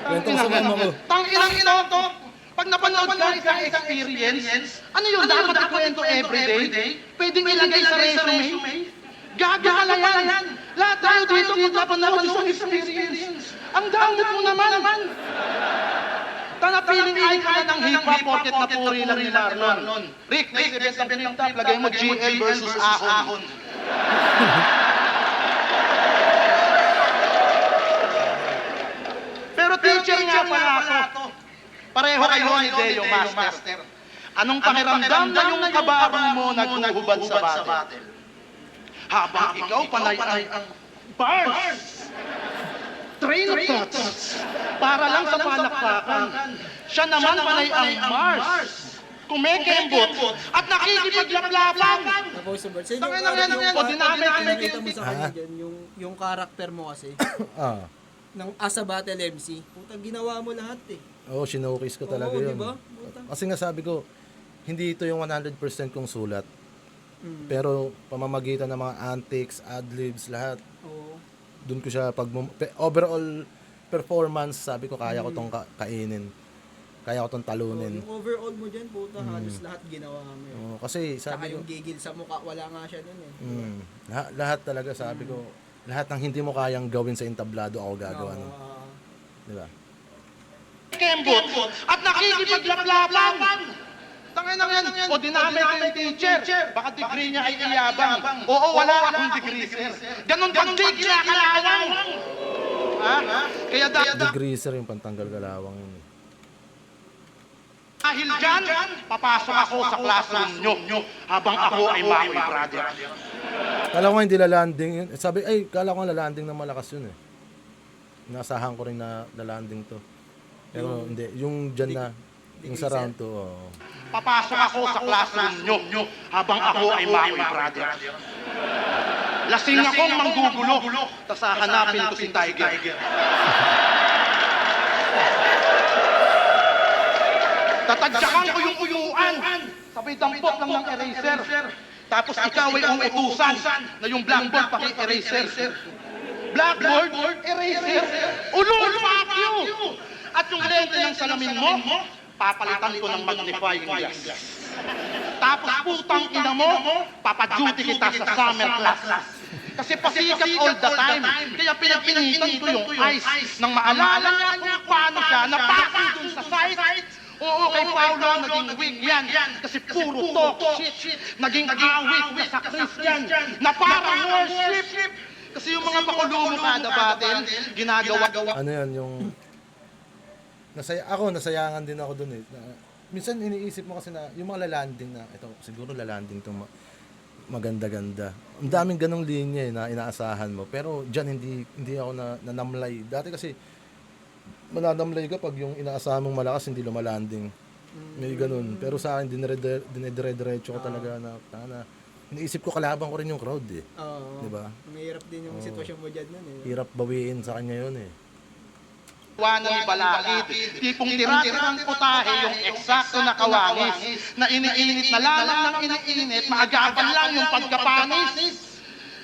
S1: Kwento ko sa mama ko.
S3: Tangirang ina to. Pag napanood ka isang experience, ano yun? Dapat ikwento everyday? Pwedeng ilagay sa resume? Gagala yan. Lahat tayo dito kung napanood isang experience. Ang damot mo naman. Tanapiling icon na ng hip-hop porket na puri lang ni Marlon. Rick, may 7 ng top. Lagay mo GL versus Ahon. Pero teacher nga pala ako. Pareho kayo ni Deo Master. Anong pakiramdam na yung kabarong mo naghuhubad sa battle? Habang ikaw panay ang bars. Train of thoughts. Para lang sa palakpakan. Siya naman panay ang Mars. Kumekembot at nakikipaglaplapan.
S2: Tapos sa birds. Yun
S3: Tangin
S2: yung,
S3: na yan. O dinami
S2: nakita mo sa kanya dyan, yung karakter mo kasi,
S1: Ah.
S2: ng as a battle MC, puta ginawa mo lahat eh.
S1: Oo, sinokis ko talaga
S2: Oo,
S1: yun.
S2: diba? Puta.
S1: Kasi nga sabi ko, hindi ito yung 100% kong sulat. Pero pamamagitan ng mga antics, adlibs, lahat.
S2: Oo.
S1: Doon ko siya overall performance, sabi ko kaya ko tong kainin. Kaya ko tong talunin.
S2: Yung overall mo dyan, puta, halos lahat ginawa mo yun.
S1: Oo, kasi
S2: Saka
S1: sabi ko,
S2: yung gigil sa mukha, wala nga siya dun eh.
S1: lahat talaga sabi ko, lahat ng hindi mo kayang gawin sa entablado ako gagawa nun. Di ba?
S3: Kembot at nakikipaglaplapan. Tangin na yan. O dinami ko yung teacher. Baka degree niya ay iyabang. Oo, wala akong degree, sir. Ganon kang di kinakalawang. Ha? Kaya
S1: Degreaser yung pantanggal galawang yun.
S3: dahil dyan, papasok ako sa classroom nyo habang ako ay Maui brother.
S1: Kala ko nga hindi lalanding yun. Sabi, kala ko nga lalanding na malakas yun eh. Inasahan ko rin na lalanding to. Pero hindi, yung dyan na, yung sa round 2,
S3: Papasok ako sa classroom nyo habang ako ay Maui brother. Lasing akong manggugulo, tas hahanapin ko si Tiger. Tatadyakan ko yung uyuan, sabay dampot lang ng eraser. Tapos ikaw ay uutusan na yung blackboard paki-eraser. blackboard, eraser, ulul, fuck you! At yung lente ng salamin mo, papalitan ko ng magnifying glass. Tapos putang ina mo, papaduty kita sa summer class. Kasi pasikat all the time, kaya pinapinitan ko yung eyes nang maalala niya kung paano siya napasok dun sa site. Oo, kay Paulo naging weak yan, kasi puro talk shit. Naging awit na sa Christian, na parang worship. Kasi yung mga pakulumo kada battle, ginagawa.
S1: Ano yan, yung... nasayangan din ako dun eh. Minsan iniisip mo kasi na, yung mga lalanding na, ito, siguro lalanding itong maganda-ganda. Ang daming ganong linya eh, na inaasahan mo. Pero dyan, hindi ako nanamlay. Dati kasi, mananamlay ka pag yung inaasahan mong malakas, hindi lumalanding. May ganun. Pero sa akin, dinedire-diretso ko talaga na iniisip ko kalaban ko rin yung crowd eh.
S2: Oo.
S1: Diba?
S2: Mahirap din yung sitwasyon mo dyan nun eh.
S1: Hirap bawiin sa kanya yun eh.
S3: Iwanan ni Balakid, tipong tira-tirang putahe yung eksakto na kawangis, na iniinit na lalang ng iniinit, maagapan lang yung pagkapanis.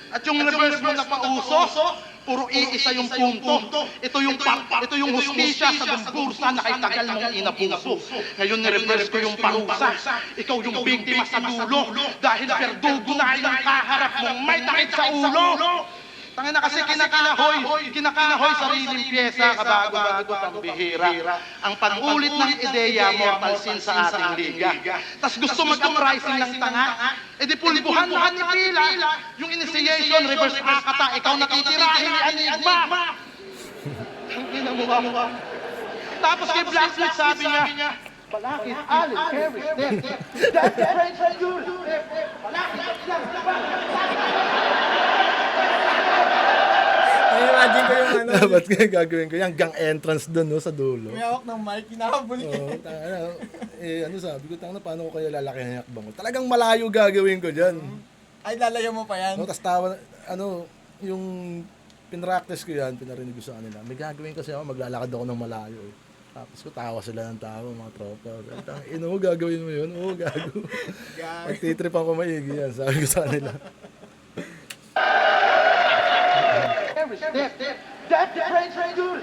S3: At yung reverse mo na pauso, puro iisa yung punto. Ito yung hustisya sa gumbursa na kay tagal mong inabuso. Ngayon ni-reverse ko yung parusa. Ikaw yung biktima sa dulo, dahil perdugo na yung kaharap mong may takit sa ulo. Tangin na kasi kinakinahoy sariling pyesa kabago-bago ang bihira. Ang pag-ulit ng ideya, mortal sin sa ating liga. Tas gusto mag-uprising ng tanga, edi pulbuhan mo ni Pila, yung initiation, reverse akata, ikaw natitirahin ni Enigma. Ang ina mo ba? Tapos kay Blacksmith sabi niya, Balakid, Allen, Harris, that's the French dude. Balakid,
S2: Imagine ko yung ano.
S1: Dapat kaya gagawin ko yung gang entrance doon no, sa dulo.
S2: May hawak ng mic, hinahabol niya.
S1: Oo, ano sabi ko, paano ko kaya lalaki ang yakbang ko? Talagang malayo gagawin ko dyan.
S2: Ay, lalayo mo pa yan.
S1: No, tapos tawa, yung pinractice ko yan, pinarinig ko sa kanila. May gagawin kasi ako, maglalakad ako ng malayo eh. Tapos ko tawa sila ng tawa, mga tropa. Gagawin mo yun? Oo, gago. Magtitripan ko maigi yan, sabi ko sa kanila.
S3: That's the French dude.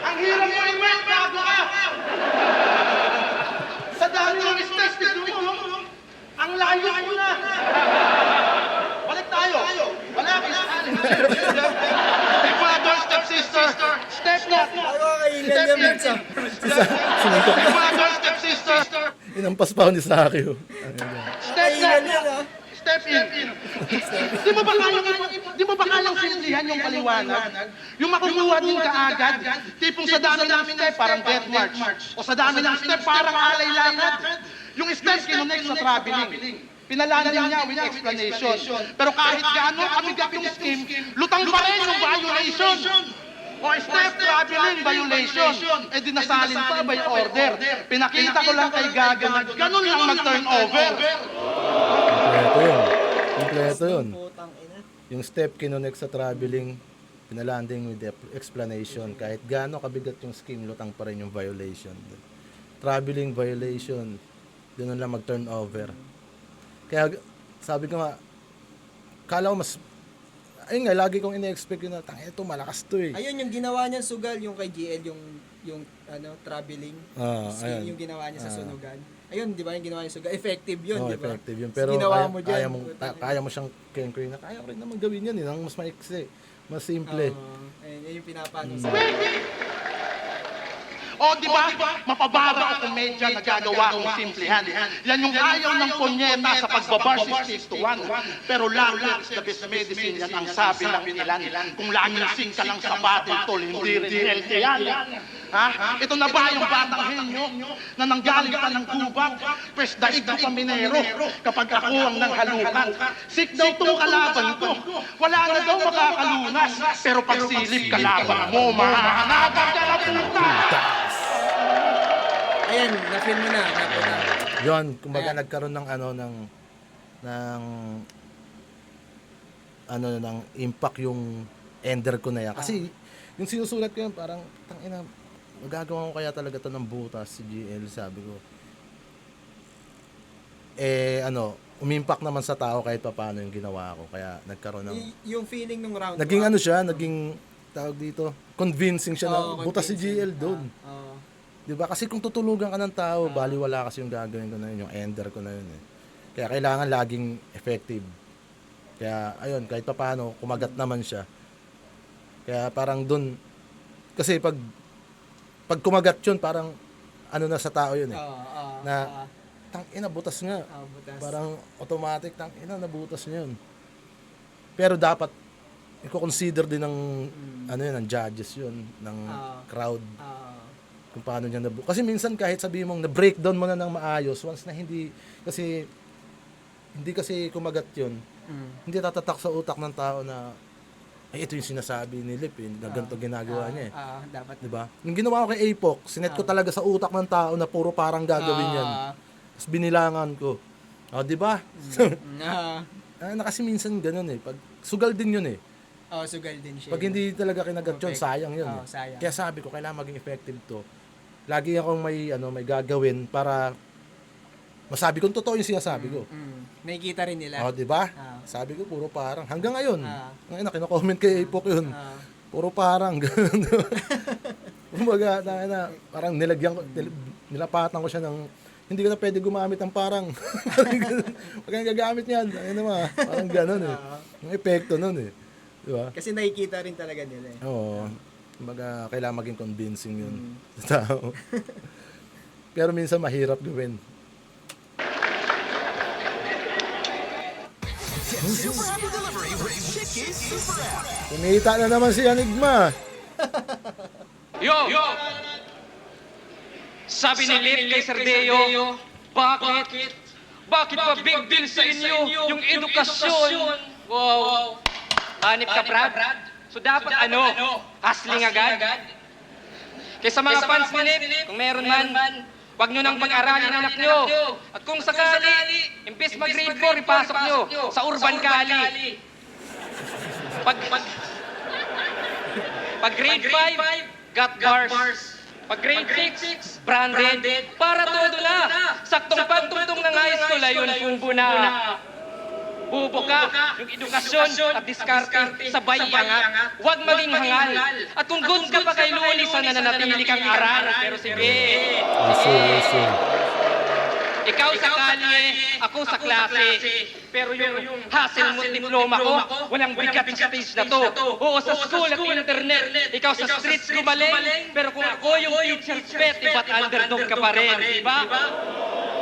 S3: Ang hirap mo yung man, bago ka! Sa dami ng step mo, ang layo mo na! Balik tayo! Balakid! Step mga doon, step sister! Step na!
S2: Ako kaingan niya, Mitsa.
S3: Step mga doon, step sister!
S1: Inampas pa ako ni Sakyo.
S3: Step
S2: Kaingan niya,
S3: na!
S2: no?
S3: Step in! Di mo ba kayang simplihan yung paliwanag? Yung makukuha din kaagad, tipong sa dami ng step, parang death march. O sa dami ng step, parang alay lahat. Yung step kinonect sa traveling. Pinalanding niya with explanation. Pero kahit gaano kamigat yung scheme, lutang pa rin yung violation. O step traveling violation. Eh di nasalin pa by order. Pinakita ko lang kay Gaga na ganun lang mag-turn over.
S1: Kompleto yun.
S2: Putang ina.
S1: Yung step kinonect sa traveling, pinalanding with the explanation. Kahit gaano kabigat yung scheme, lutang pa rin yung violation. Traveling violation, doon lang mag-turn over. Kaya sabi ko nga, kala ko mas, ayun nga, lagi kong ine-expect yun na, ito malakas to eh.
S2: Ayun yung ginawa niya sugal, yung kay GL, yung traveling.
S1: Ayun.
S2: Yung ginawa niya sa sunugan. Ayun, di ba yung ginawa niya sugal? Effective yun,
S1: Oo,
S2: di ba?
S1: effective yun. Pero
S2: ginawa mo dyan.
S1: kaya mo siyang kaya na kaya ko rin naman gawin yan, nang mas maiksi, mas simple.
S2: Ayun yung pinapano sa
S3: O, di ba? Mapababa o komedya na gagawa kong simplihan. Yan yung ayaw ng konyeta sa pagbabar si 6 to 1. Pero language is the best medicine, yan ang sabi ng ilan. Kung laging sing ka lang sa battle, tol, hindi rin healthy yan. Ha? Ito na ba yung batang henyo na nanggaling pa ng gubat? Pwes daig ko pa minero kapag ako ang nanghalukan. Sick daw tong kalaban ko. Wala na daw makakalunas. Pero pag silip kalaban mo, mahahanapan ka na puta!
S2: Ayan, na-film mo na.
S1: Yun, kumbaga nagkaroon ng ng impact yung ender ko na yan. Kasi yung sinusulat ko yan, parang, tangina, magagawa ko kaya talaga to ng butas si GL, sabi ko. umimpact naman sa tao kahit pa paano yung ginawa ko. Kaya nagkaroon ng...
S2: Yung feeling nung round
S1: Naging
S2: one.
S1: ano siya, naging tawag dito, convincing siya na
S2: Oo,
S1: butas si
S2: convincing.
S1: GL doon.
S2: Oo.
S1: 'Di ba? Kasi kung tutulugan ka ng tao, baliwala kasi yung gagawin ko na yun, yung ender ko na yun eh. Kaya kailangan laging effective. Kaya ayun, kahit pa paano, kumagat naman siya. Kaya parang doon, kasi pag kumagat yun, parang ano na sa tao yun eh. Na, tang-ina, butas nga.
S2: Butas.
S1: Parang automatic, tang-ina, nabutas niya yun. Pero dapat, i-consider din ng, ano yun, ng judges yun, ng crowd, kung paano niya kasi minsan kahit sabihin mong na-breakdown mo na ng maayos, once na hindi kasi kumagat yun, hindi tatatak sa utak ng tao na, ay, ito yung sinasabi ni Lip, na ganito ginagawa niya eh.
S2: Dapat.
S1: Diba? Yung ginawa ko kay Apoc, sinet ko talaga sa utak ng tao na puro parang gagawin yan. Tapos binilangan ko. O, diba? Kasi minsan ganun eh. Pag, sugal din yun eh.
S2: Sugal din siya.
S1: Pag hindi talaga kinagat yun, sayang yun eh.
S2: Sayang.
S1: Kaya sabi ko, kailangan maging effective to. Lagi akong may gagawin para masabi kong totoo yung sinasabi ko.
S2: Nakikita rin nila.
S1: O, diba? Sabi ko, puro parang. Hanggang ngayon, ngayon kino-comment kay Apoc yun. Puro parang. Ganun. Kumbaga, parang nilapatan ko siya ng, hindi ka na pwede gumamit ng parang. Huwag kang gagamit niyan. Parang ganun eh. Yung epekto nun eh. Diba?
S2: Kasi nakikita rin talaga nila eh.
S1: Oo. Kumbaga, kailangan maging convincing yun sa tao. Pero minsan mahirap gawin. Kumita na naman si Enigma.
S4: Yo! Sabi ni Lip kay Sardeo, bakit? Bakit ba big deal sa inyo yung edukasyon? Wow! Hanip ka, Brad? So dapat hustling agad? Kaysa mga fans ni Lip, kung meron man, wag nyo nang pag-aralin ang anak nyo. At kung sakali, imbes mag-grade 4, ipasok nyo sa Urban Cali. Pag grade 5, got bars. Pag grade 6, branded. Para todo na. Saktong pagtungtong ng high school, ayun, pumbo na. Bubo ka, yung edukasyon at diskarte, sabay angat. Huwag maging hangal. At kung goods ka pa kay Lunis, sana nanatili kang aral. Pero sige. Ikaw sa kalye, ako sa klase. Pero yung hassle mo diploma ko, walang bigat sa stage na to. Oo, sa school at internet, ikaw sa streets gumaling. Pero kung ako yung teacher's pet, ba't underdog ka pa rin, di ba?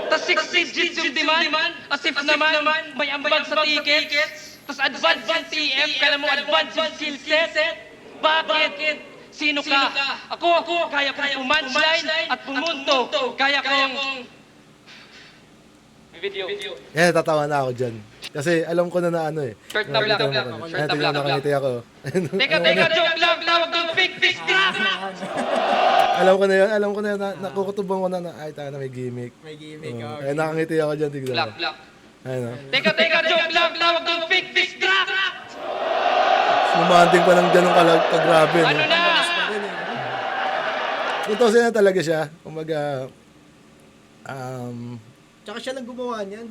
S4: Tas 6 digits yung demand, as if naman may ambag sa tickets. Tas advance yung TF, kala mo advance yung skill set. Bakit? Sino ka? Ako, kaya kong pumunchline at pumunto. Kaya kong... Video.
S1: Yan, tatawa na ako dyan. Kasi alam ko na eh.
S4: Shirt na black. Shirt na black.
S1: Nakangiti ako.
S4: Teka, joke lang. Tawag ng fake drop.
S1: Alam ko na yun. Nakukutubang ko na, ay, tayo na may gimmick.
S2: May gimmick.
S1: Kaya nakangiti ako dyan. Tignan mo.
S4: Black.
S1: Ayun o.
S4: Teka, joke lang. Tawag ng fake drop.
S1: Lumanting pa ng ganun kagrabe.
S4: Ano na?
S1: Totoo na talaga siya. Kumbaga,
S2: Tsaka siya lang gumawa niyan.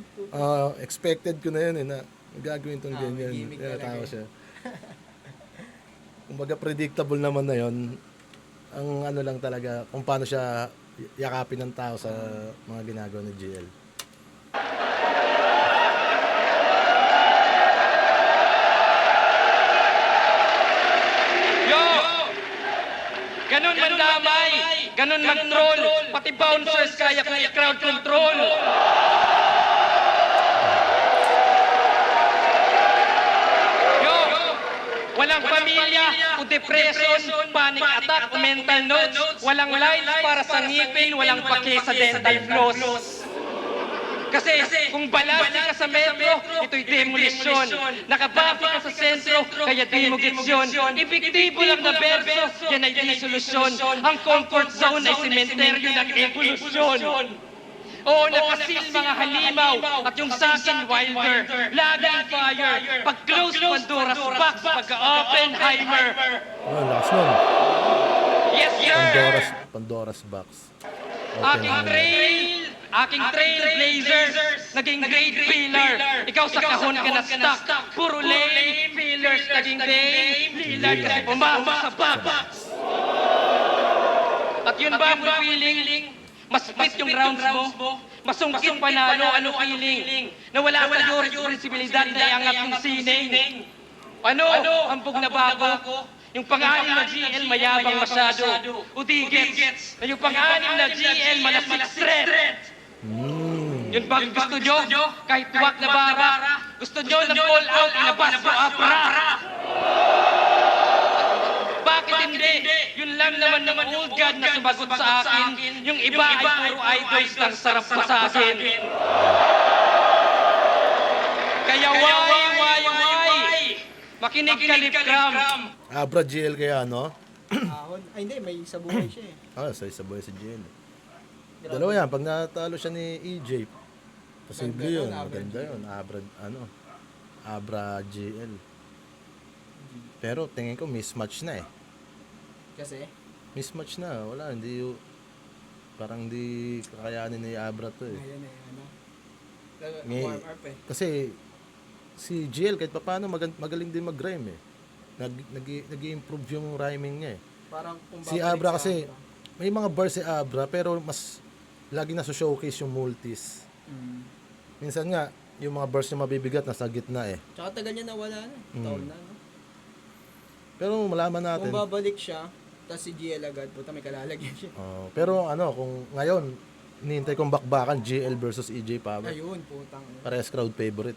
S1: expected ko na yun na gagawin tong
S2: may
S1: ganyan.
S2: gimmick
S1: Kaya
S2: talaga
S1: tawa
S2: eh.
S1: siya. Kumbaga predictable naman na yun. Ang ano lang talaga, kung paano siya yakapin ng tao sa mga ginagawa ni GL.
S4: Yo! Ganun man damay, ganun man troll, pati bouncers kaya kong i-crowd control. Yo! Walang pamilya o depression, panic attack o mental notes, walang lines para sa ngipin, walang pake sa dental floss. Kasi kung balanse ka sa metro, ito'y demolisyon. Nakabafi ka sa sentro, kaya di mo gets yun. Epektibo lang na verso, yan ay di solusyon. Ang comfort zone ay sementeryo ng evolusyon. Oo, nakasil mga halimaw, at yung sakin wilder. Laging fire, pag close Pandora's box, pagka-Oppenheimer.
S1: Lakas nun.
S4: Yes, sir!
S1: Pandora's box.
S4: Aking trail, Aking trailblazers, naging great pillar. Ikaw sa kahon ka na stuck. Puro lame pillars, naging Dame Lillard kasi pumasok sa box. At yun ba ang feeling? Mas split yung rounds mo? Masungkit panalo, ano feeling? Na wala sa iyo responsibilidad na iangat yung sining. Ano? Hambog na bago? Yung pang-anim na GL mayabang masyado. Udigets. Na yung pang-anim na GL malasik threat. Yun ba gusto nyo? Kahit tuwak na bara. Gusto nyo ng call out, ilabas mo apra. Bakit hindi? Yun lang naman ng old god na sumagot sa akin. Yung iba ay puro idols lang sarap pa sa akin. Kaya why? Makinig ka, Lipgram.
S1: Abra GL kaya, no?
S2: Ahon. Ay, hindi. May sabuhay siya eh.
S1: Sa isabay si GL. Dalawa yan, pag natalo siya ni EJ, posible yun. Maganda yun. Abra GL. Pero tingin ko mismatch na eh.
S2: Kasi?
S1: Mismatch na. Wala, parang hindi kakayanin ni Abra to eh.
S2: Ayan eh, ano?
S1: Ngay-
S2: Warm up eh.
S1: Kasi si GL kahit paano magaling din mag-rhyme eh. Nag-i-improve yung rhyming niya eh.
S2: Parang kung
S1: Si
S2: babalik
S1: Abra
S2: sa
S1: kasi,
S2: Abra.
S1: may mga bars si Abra pero mas lagi na showcase yung multis. Minsan nga, yung mga bars niya mabibigat nasa gitna eh.
S2: Tsaka tagal niya nawala na. Taon na, no?
S1: Pero malaman natin.
S2: Kung babalik siya, tapos si GL agad, puta may kalalagyan siya.
S1: Pero kung ngayon, hinihintay kong bakbakan, GL versus EJ Power.
S2: Ayun, putang.
S1: Parehas crowd favorite.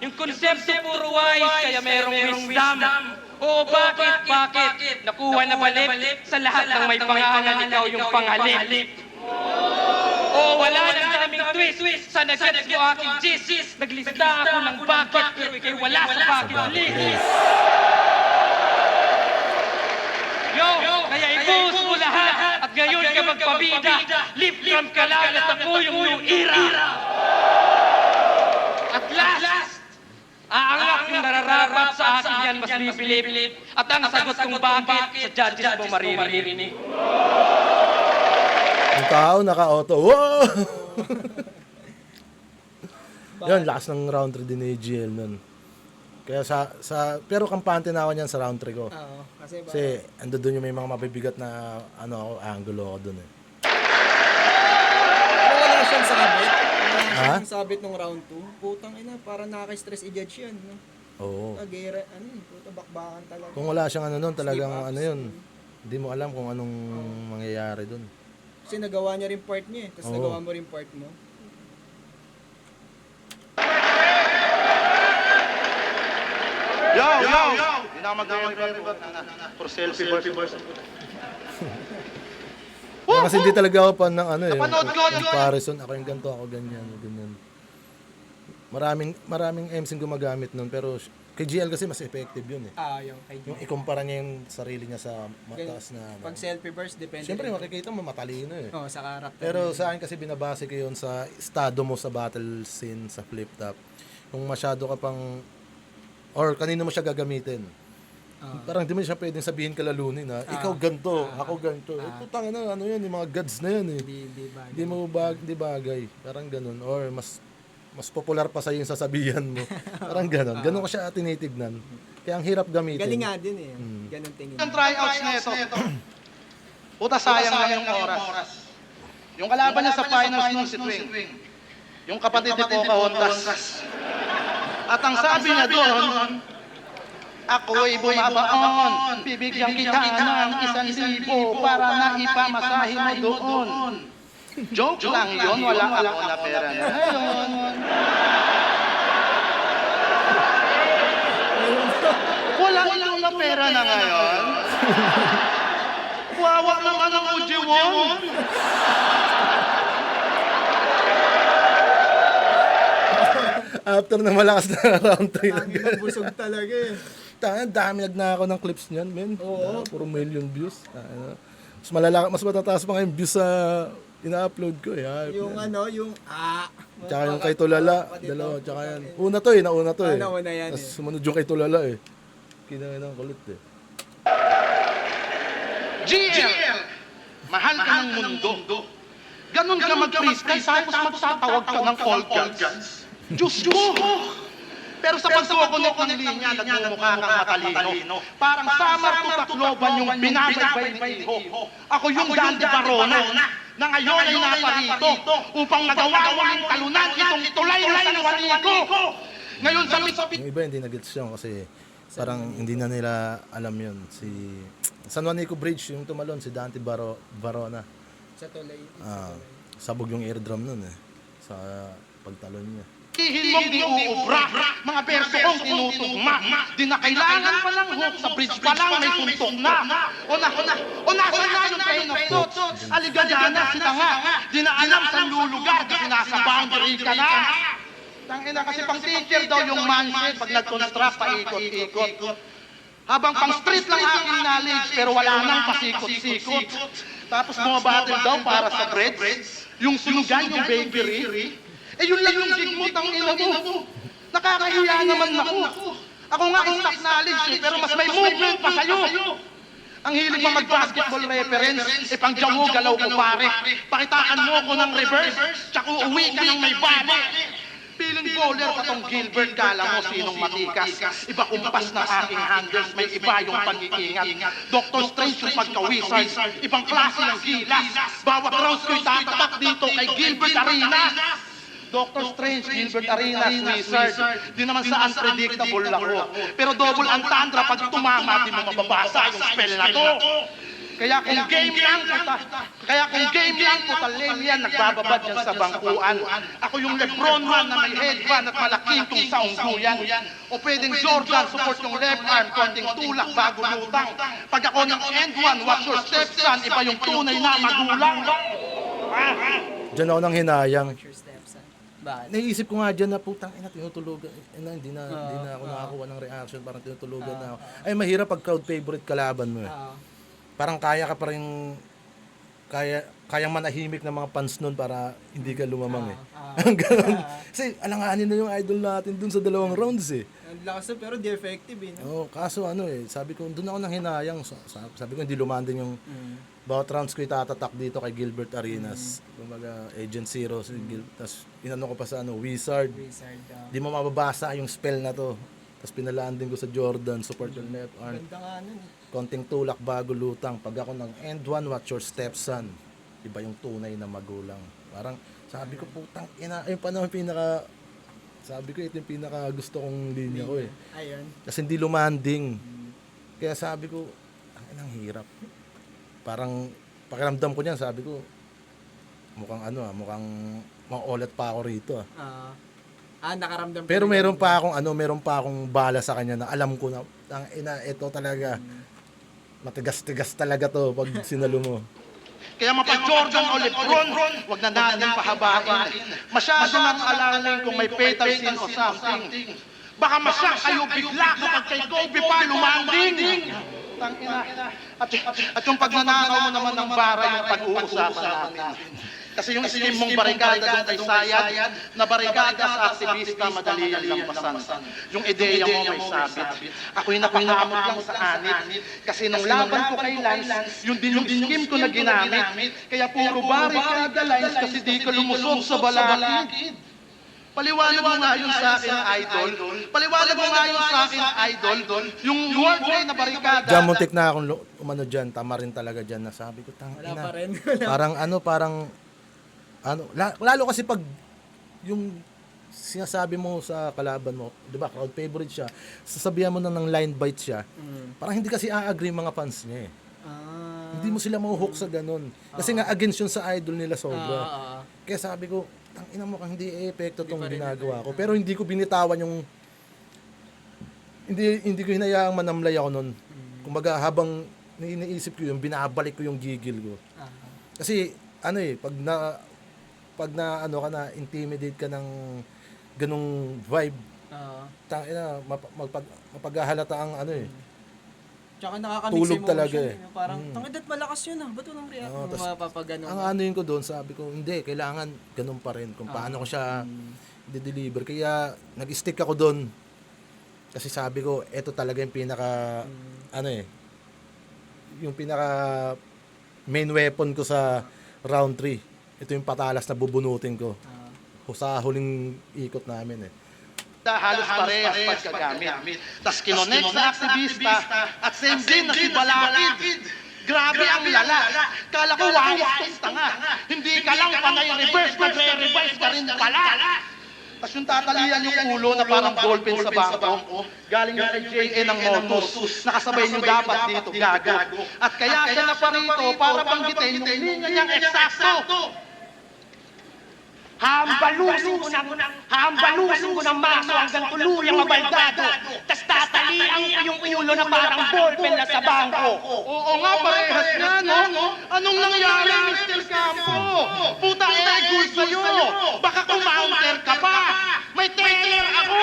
S4: Yung konsepto puro wise, kaya merong wisdom. Oo, bakit? Nakuha na balik sa lahat ng may pangalan, ikaw yung pangalip. Oo, wala nang daming twist. Sa nag-gets ko aking gist. Naglista ako ng bakit, pero ikay wala sa bakit list. Yo, kaya i-boost mo lahat. At ngayon ka magpabida. Lipgram ka lang at ako yung new era. At last, aangat yung nararapat sa akin yan mas bibilip. At ang sagot kong bakit sa judges mo maririnig.
S1: Yung tao naka-auto. Wow! Yan, lakas ng round 3 din ni GL nun. Kaya pero kampante na ako niyan sa round 3 ko.
S2: Oo,
S1: Kasi ando doon yung may mga mabibigat na angulo ako doon eh.
S2: wala siyang sabit. Wala
S1: Ha?
S2: siyang sabit nung round 2. Putang ina, para nakaka-stress i-judge yan. No?
S1: Oo.
S2: Agera, puta bakbakan talaga.
S1: Kung wala siyang nun, talagang
S2: Sleep ups.
S1: yun. Hindi mo alam kung anong mangyayari doon.
S2: Kasi nagawa niya rin part niya eh. Tapos
S1: Oo.
S2: nagawa mo rin part mo.
S3: Yo! Hindi na mag-away for selfie boys.
S1: Kasi hindi talaga ako pan ng
S3: Napanood ko yun.
S1: comparison. Ako yung ganito, ako ganyan. Maraming MC gumagamit nun, pero kay GL kasi mas effective yun eh.
S2: Yung kay
S1: Yung ikumpara niya yung sarili niya sa mataas na
S2: Pag selfie burst, depende.
S1: Siyempre makikita mo matalino eh.
S2: Sa character.
S1: Pero sa akin kasi binabase ko yun sa estado mo sa battle scene, sa flip top. Kung masyado ka pang, or kanino mo siya gagamitin. Parang di mo siya pwedeng sabihin kalalunin na, ikaw ganto, ako ganto. Putang na, ano yun, yung mga gods na yun eh. Di bagay. Parang ganun. Or mas popular pa sa'yo yung sasabihan mo. Parang ganun. Ganun ko siya tinitignan. Kaya ang hirap gamitin.
S2: Galing nga din eh. Ganun tingin.
S3: Yung tryouts na ito. Puta sayang lang yung oras. Yung kalaban niya sa finals nun si Twing. Yung kapatid ni Poca Hondas. At ang sabi niya doon, ako'y bumabaon, bibigyan kita ng 1,000 para na ipamasahe mo doon. Joke lang yun, wala ako na pera na ngayon. Wala akong na pera na ngayon. Wawa naman ang Ujiwon.
S1: After na malakas na round 3
S2: Busog talaga eh.
S1: dami nagnakaw ng clips niyan, men. Oo. Puro million views. Mas matataas pa nga yung views sa ina-upload ko eh.
S2: Yung
S1: Tsaka yung kay Tulala, dalawa, tsaka yan. Nauna to eh.
S2: Nauna yan
S1: Tapos
S2: eh.
S1: sumunod yung kay Tulala eh. Kinangin ang kulit eh.
S3: GL, mahal ka ng mundo. Ganon ka mag-freestyle tapos magtatawag ka ng all guns. Diyos ko! Pero sa pagkukunik ng linya, nagmumukha kang matalino. Parang Samar to Tacloban yung binabaybay ni Iho. Ako yung Dandy Barona na ngayon ay naparito upang magawa uling talunan itong tulay ng San Juanico. Ngayon sa
S1: Yung iba hindi nag-gets yun kasi parang hindi na nila alam yun. Si San Juanico Bridge, yung tumalon, si Dante Barona.
S2: Sa tulay.
S1: Sabog yung eardrum nun eh. Sa pagtalon niya.
S3: Hihin mong di uubra, mga verso kong tinutugma. Di na kailangan pa lang hook, sa bridge pa lang may suntok na. O nasa na yung pain of thoughts, aligayana sila nga. Di na alam saan lulugar, kasi nasa boundary ka na. Tangina kasi pang teacher daw yung mindset pag nag-construct paikot-ikot. Habang pang street lang aking knowledge, pero wala nang pasikot-sikot. Tapos bumabattle daw para sa breads, yung sunugan, yung bakery. Eh yun lang yung gig mo, tangina mo. Nakakahiya naman ako. Ako nga stock knowledge eh, pero mas may movement pa sa'yo. Ang hilig mo mag-basketball reference, eh pang jawo galaw ko pare. Pakitaan mo ko ng reverse, tsaka uuwi ka ng may baba. Feeling bowler ka tong Gilbert, kala mo sinong matikas. Iba kumpas ng aking handles, may iba yung pag-iingat. Dr. Strange yung pagka-wizard, ibang klase ng gilas. Bawat rounds ko'y tatatak dito kay Gilbert Arenas. Dr. Strange, Gilbert Arenas, wizard. Di naman sa unpredictable ako. Pero double entendre pag tumama, di mo mababasa yung spell na to. Kaya kung game lang puta lane yan, nagbababad yan sa bangkuan. Ako yung Lebron man na may headband at malaking tung sa ungguyan. O pwedeng Jordan, support yung left arm, konting tulak bago lutang. Pag ako ng end one, watch your stepson, iba yung tunay na magulang.
S1: Diyan ako nang hinayang.
S2: Your steps. Bakit?
S1: Naisip ko nga dyan na putang ina tinutulugan. Hindi na ako nakakuha ng reaction, parang tinutulugan na ako. Ay mahirap pag crowd favorite kalaban mo eh. Parang kaya ka pa rin kayang manahimik ng mga fans nun para hindi ka lumamang eh. Ganun. Kasi alanganin na yung idol natin dun sa 2 rounds eh.
S2: Ang lakas na, pero di effective eh. No?
S1: Kaso sabi ko, dun ako nang hinayang. Sabi ko, hindi lumanding yung bawat rounds ko itatatak dito kay Gilbert Arenas. Kumbaga, Agent Zero. Tapos inano ko pa sa Wizard. Di mo mababasa yung spell na to. Tapos pinalanding ko sa Jordan, support yung left arm.
S2: Ganda nga nun eh.
S1: Konting tulak bago lutang. Pag ako ng end one, watch your stepson. Iba yung tunay na magulang. Parang sabi ko, putang ina, yung panahon sabi ko, ito yung pinaka gusto kong linya ko eh.
S2: Ayun.
S1: Kasi hindi lumanding. Kaya sabi ko, ang inang hirap. Parang pakiramdam ko niyan, sabi ko, mukhang maulat pa ako rito ah.
S2: Nakaramdam
S1: Pero meron pa akong bala sa kanya na alam ko na, ang ina, ito talaga, matigas-tigas talaga to pag sinalo mo.
S3: Kaya mapag-Jordan o Lebron, wag na natin pahabain. Masyado nang alarming kung may fatal sin o something. Baka masyak kayo bigla kapag kay Kobe pa lumanding. Tangina. At yung pagnanakaw mo naman ng bara yung pag-uusapan natin. Kasi yung scheme mong barikada doon kay Sayad, na barikada sa aktivista, madali yan lampasan. Yung ideya mo may sabit. Ako'y napakamot lang sa anit. Kasi nung laban ko kay Lance, yun din yung scheme ko na ginamit. Kaya puro barikada lines kasi di ka lumusog sa balakid. Paliwanag mo nga yun sa akin, idol. Paliwanag mo nga yun sa akin, idol. Yung word na barikada.
S1: Diyan muntik na akong umano dyan, tama rin talaga dyan na sabi ko,
S2: Wala pa rin.
S1: parang lalo kasi pag yung sinasabi mo sa kalaban mo, 'di ba, crowd favorite siya, sasabihan mo na ng line bite siya. Parang hindi kasi a-agree mga fans niya eh. Hindi mo sila mahuhook sa ganun. Kasi nga against yun sa idol nila sobra. Kaya sabi ko, tangina mo kang hindi epekto tong ginagawa ko. Pero hindi ko binitawan yung hindi ko hinayaang manamlay ako nun. Kumbaga habang iniisip ko yun, binabalik ko yung gigil ko. Kasi pag intimidate ka ng ganung vibe, tangina mapaghahalata ang
S2: Tsaka nakaka-mix
S1: tulog
S2: emotion
S1: talaga eh.
S2: Parang, tangadat malakas yun ba't walang react? Mapapagano.
S1: Ang yun ko doon, sabi ko, hindi, kailangan ganun pa rin. Kung paano ko siya di-deliver. Kaya nag-stick ako doon. Kasi sabi ko, eto talaga yung pinaka, yung pinaka main weapon ko sa round 3. ito yung patalas na bubunutin ko. Sa huling ikot namin eh.
S3: Halos parehas pagkagamit. Tapos kinonect sa aktivista at same din na si Balakid. Grabe ang lala. Kala ko wangis tong tanga. Hindi ka lang panay reverse, nagre-revise ka rin pala. Tapos yung tatalian yung ulo na parang ballpen sa bangko. Galing yung kay JN ng Motus. Nakasabay nyo dapat dito, gago. At kaya siya na pa rito para banggitin yung linya niyang eksakto.
S4: Hambalusin ko ng maso hanggang tuluyang mabaldado. Tas tatalian ko yung ulo na parang ballpen na sa bangko.
S3: Oo nga, parehas nga, no? Anong nangyari, Mr. Campo? Puta egol sa'yo! Baka kumounter ka pa! May teller ako!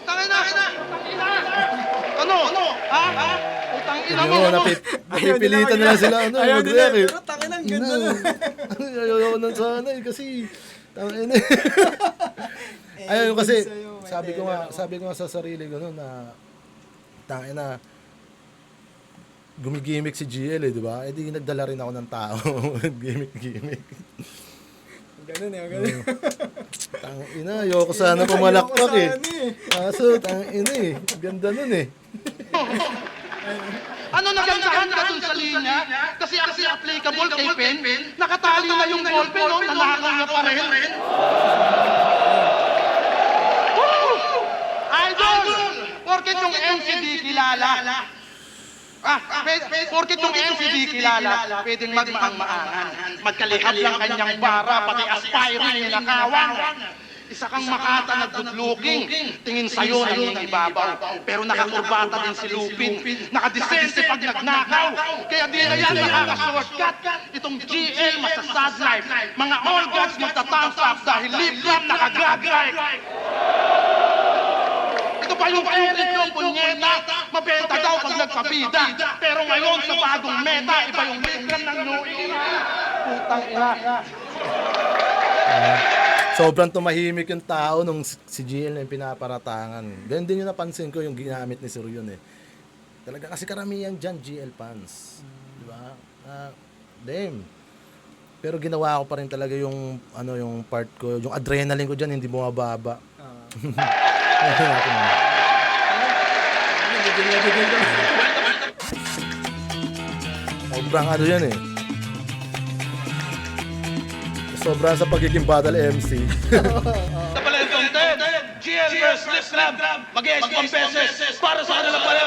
S3: Tangin na! Ano? Ha? Putang ina mo!
S1: Napipilitan na lang sila
S2: Ayaw nila,
S1: mag-react eh.
S2: pero tangin ang ganda na.
S1: Ayaw na sana eh, kasi tangin eh. Ayun kasi sabi ko nga sa sarili ko noon na tangin na gumigimik si GL eh, di ba? Eh di nagdala rin ako ng tao. Gimik.
S2: Ganun eh, ganun.
S1: Tangin ina, ayoko sana pumalakpak eh. Kaso tangin ina eh. Ganda nun eh.
S3: Ano nagandahan ka dun sa linya? Kasi applicable kay Pen, nakatali na yung ballpen, no? Nanakaw niya pa rin. Woo! Idol! Porket yung MCD kilala. Porket yung MCD kilala, pwedeng magmaang-maangan. Magkalihab lang kanyang bara, pati aspiring ninakawan. Isa kang makata na good looking, tingin sa'yo nanging ibabaw. Pero nakakurbata din si Lupin, nakadisente pag nagnakaw. Kaya di na yan nakaka-shortcut. Itong GL masasad life, mga all gods magta-thumbs up dahil lip rap naka-grab life. Ito pa yung edit yung punyeta, mabenta daw pag nagpabida. Pero ngayon sa bagong meta, iba yung lip rap ng new era. Putang ina.
S1: Sobrang tumahimik yung tao nung si GL na yung pinaparatangan. Ganun din yung napansin ko yung ginamit ni Sir yun eh. Talaga kasi karamihan dyan GL fans. Di ba? Damn. Pero ginawa ko pa rin talaga yung yung part ko, yung adrenaline ko dyan hindi bumababa. Sobrang yan eh. Sobrang sa pagiging battle MC.
S3: Sa pala itong Ted, GL vs. Lip Rap, mag-i-expand beses para sa kanila pala.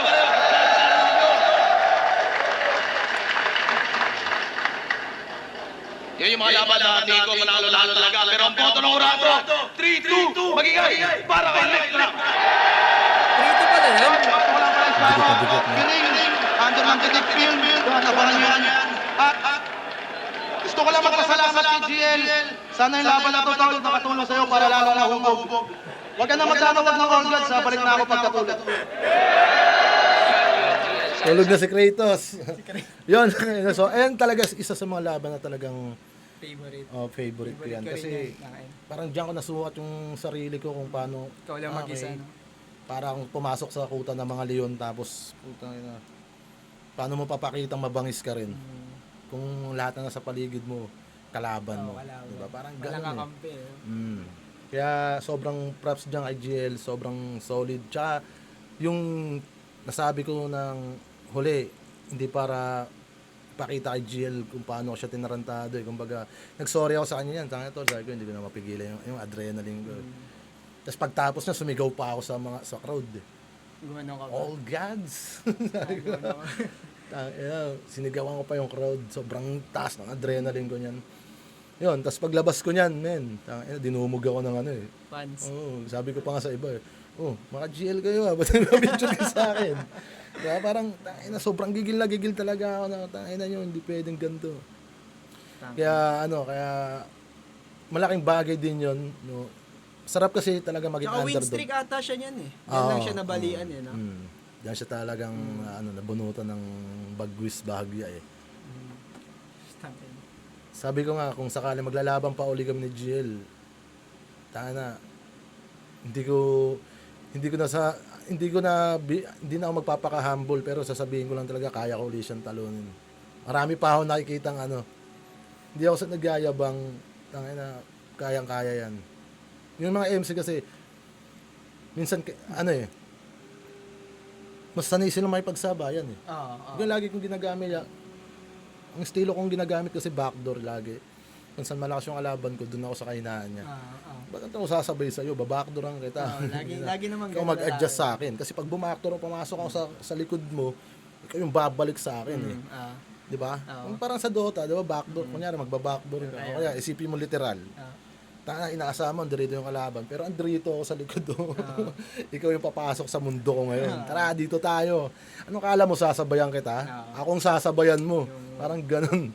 S3: Yan yung mga laban natin ko, manalo-lalo talaga. Pero ang boto ng Urato, 3-2, magigay para kay Lip Rap.
S2: Prito pala yan.
S3: Wala pa lang sa
S1: Dikit-dikit na.
S3: Pining, under ng titik film, abangan nyo yan. At gusto ko lang magpasalamat kay GL. Sana yung laban na to, tol, nakatulong sa'yo para lalo na humog. Huwag ka na magtatawag ng all gods, ha? Balik na ako pagkatulad.
S1: Tulog na si Kratos. Yun. So, ayan talaga isa sa mga laban na talagang favorite ko yan. Kasi parang diyan ko nasukat yung sarili ko kung paano
S2: Ikaw lang mag-isa, no?
S1: parang pumasok sa kuta ng mga leon tapos putang ina. Paano mo papakitang mabangis ka rin? Kung lahat na nasa paligid mo kalaban mo, diba? Parang
S2: Walang
S1: gano'n
S2: kakampi.
S1: Kaya sobrang props diyan kay GL, sobrang solid. Tsaka yung nasabi ko ng huli, hindi para pakita kay GL kung paano siya tinarantado eh. Kumbaga, nag-sorry ako sa kanya yan. Sabi ko, hindi ko na mapigilan yung adrenaline ko. Tapos pagtapos na, sumigaw pa ako sa crowd.
S2: Gumano ka ba?
S1: All gods! Sinigawan ko pa yung crowd. Sobrang taas ng adrenaline ko niyan. Yun, tapos paglabas ko niyan, men, dinumog ako ng
S2: Fans.
S1: sabi ko pa nga sa iba mga GL kayo ba't nag-picture ka sa akin? Kaya parang, sobrang gigil talaga ako na nyo, hindi pwedeng ganito. Kaya, kaya, malaking bagay din yun, no? Sarap kasi talaga maging
S2: Tsaka win
S1: underdog.
S2: streak ata siya niyan eh. Yan lang siya nabalian eh, no?
S1: Diyan siya talagang, nabunutan ng bagwis bahagya eh. Sabi ko nga, kung sakali maglalaban pa uli kami ni GL, hindi na ako magpapaka-humble, pero sasabihin ko lang talaga, kaya ko uli siyang talunin. Marami pa ako nakikitang hindi ako sa nagyayabang, tangina, kayang-kaya yan. Yung mga MC kasi, minsan, mas sanay silang may pagsabayan eh.
S2: Oo.
S1: Yung lagi kong ginagamit, ang estilo kong ginagamit kasi backdoor lagi. Kung saan malakas yung kalaban ko, doon ako sa kahinaan niya. Bakit ako sasabay sa'yo? Babackdooran kita.
S2: Lagi naman
S1: Ikaw
S2: ganun
S1: mag-adjust
S2: lalaki.
S1: sa akin. Kasi pag bumackdoor o pumasok ako sa likod mo, ikaw yung babalik sa akin eh. Di ba? Kung parang sa Dota, di ba, backdoor. Kunyari, magbabackdoor ka. O kaya, isipin mo literal. Tanga, inaasama mo, andrito yung kalaban. Pero andrito ako sa likod mo. Ikaw yung papasok sa mundo ko ngayon. Tara, dito tayo. Ano kala mo, sasabayan kita? Akong sasabayan mo. Parang ganun.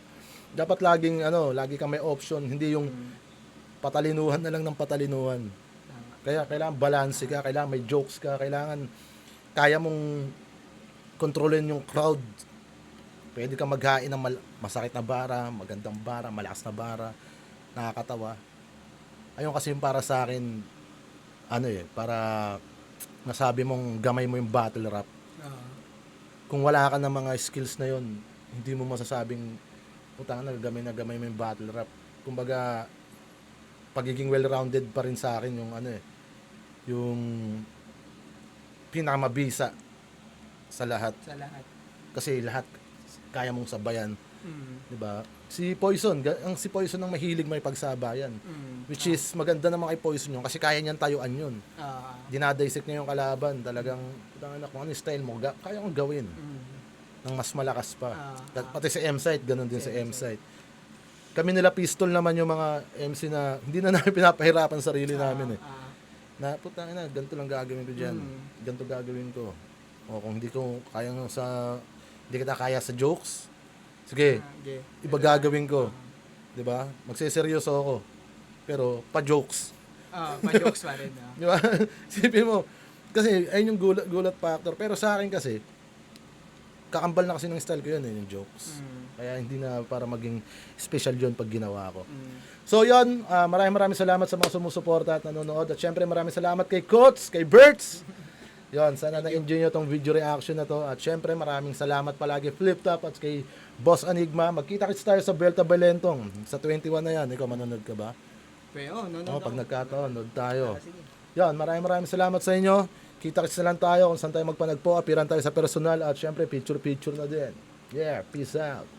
S1: Dapat lagi kang may option. Hindi yung patalinuhan na lang ng patalinuhan. Kaya kailangan balance ka, kailangan may jokes ka, kailangan kaya mong kontrolin yung crowd. Pwede kang maghain ng masakit na bara, magandang bara, malakas na bara, nakakatawa. Ayun kasi yung para sa akin, para nasabi mong gamay mo yung battle rap. Kung wala ka ng mga skills na yon, hindi mo masasabing, putang na gamay mo yung battle rap. Kumbaga, pagiging well-rounded pa rin sa akin yung pinakamabisa sa lahat. Kasi lahat kaya mong sabayan. 'Di ba? Si Poison ang mahilig may pagsabayan. Which is maganda naman kay Poison yun kasi kaya niyang tayuan yun. Dinadaysik niya yung kalaban, talagang kung ano yung style mo, kaya mong gawin. Ng mas malakas pa. Pati sa M-Site, ganun din sa M-Site. Kami nila Pistol naman yung mga MC na hindi na namin pinapahirapan sarili namin eh. Na putang ina, ganito lang gagawin ko diyan. Ganito gagawin ko. O kung hindi kita kaya sa jokes, sige, iba gagawin ko. 'Di ba? Magseseryoso ako. Pero pa-jokes.
S2: Pa-jokes pa rin.
S1: 'Di ba? Sipin mo, kasi ayun yung gulat factor. Pero sa akin kasi, kakambal na kasi ng style ko yun yung jokes. Kaya hindi na para maging special yun pag ginawa ko. So yun, maraming salamat sa mga sumusuporta at nanonood. At syempre maraming salamat kay Coach, kay Berts. Yun, sana na-enjoy nyo tong video reaction na to. At syempre maraming salamat palagi Flip Top at kay Boss Enigma. Magkita-kits tayo sa Belta Balentong. Sa 21 na yan. Ikaw, manonood ka ba? Pag nagkataon, nood tayo. Yan, maraming salamat sa inyo. Kita-kits na lang tayo kung saan tayo magpanagpo. Apiran tayo sa personal. At syempre, picture-picture na din. Yeah, peace out.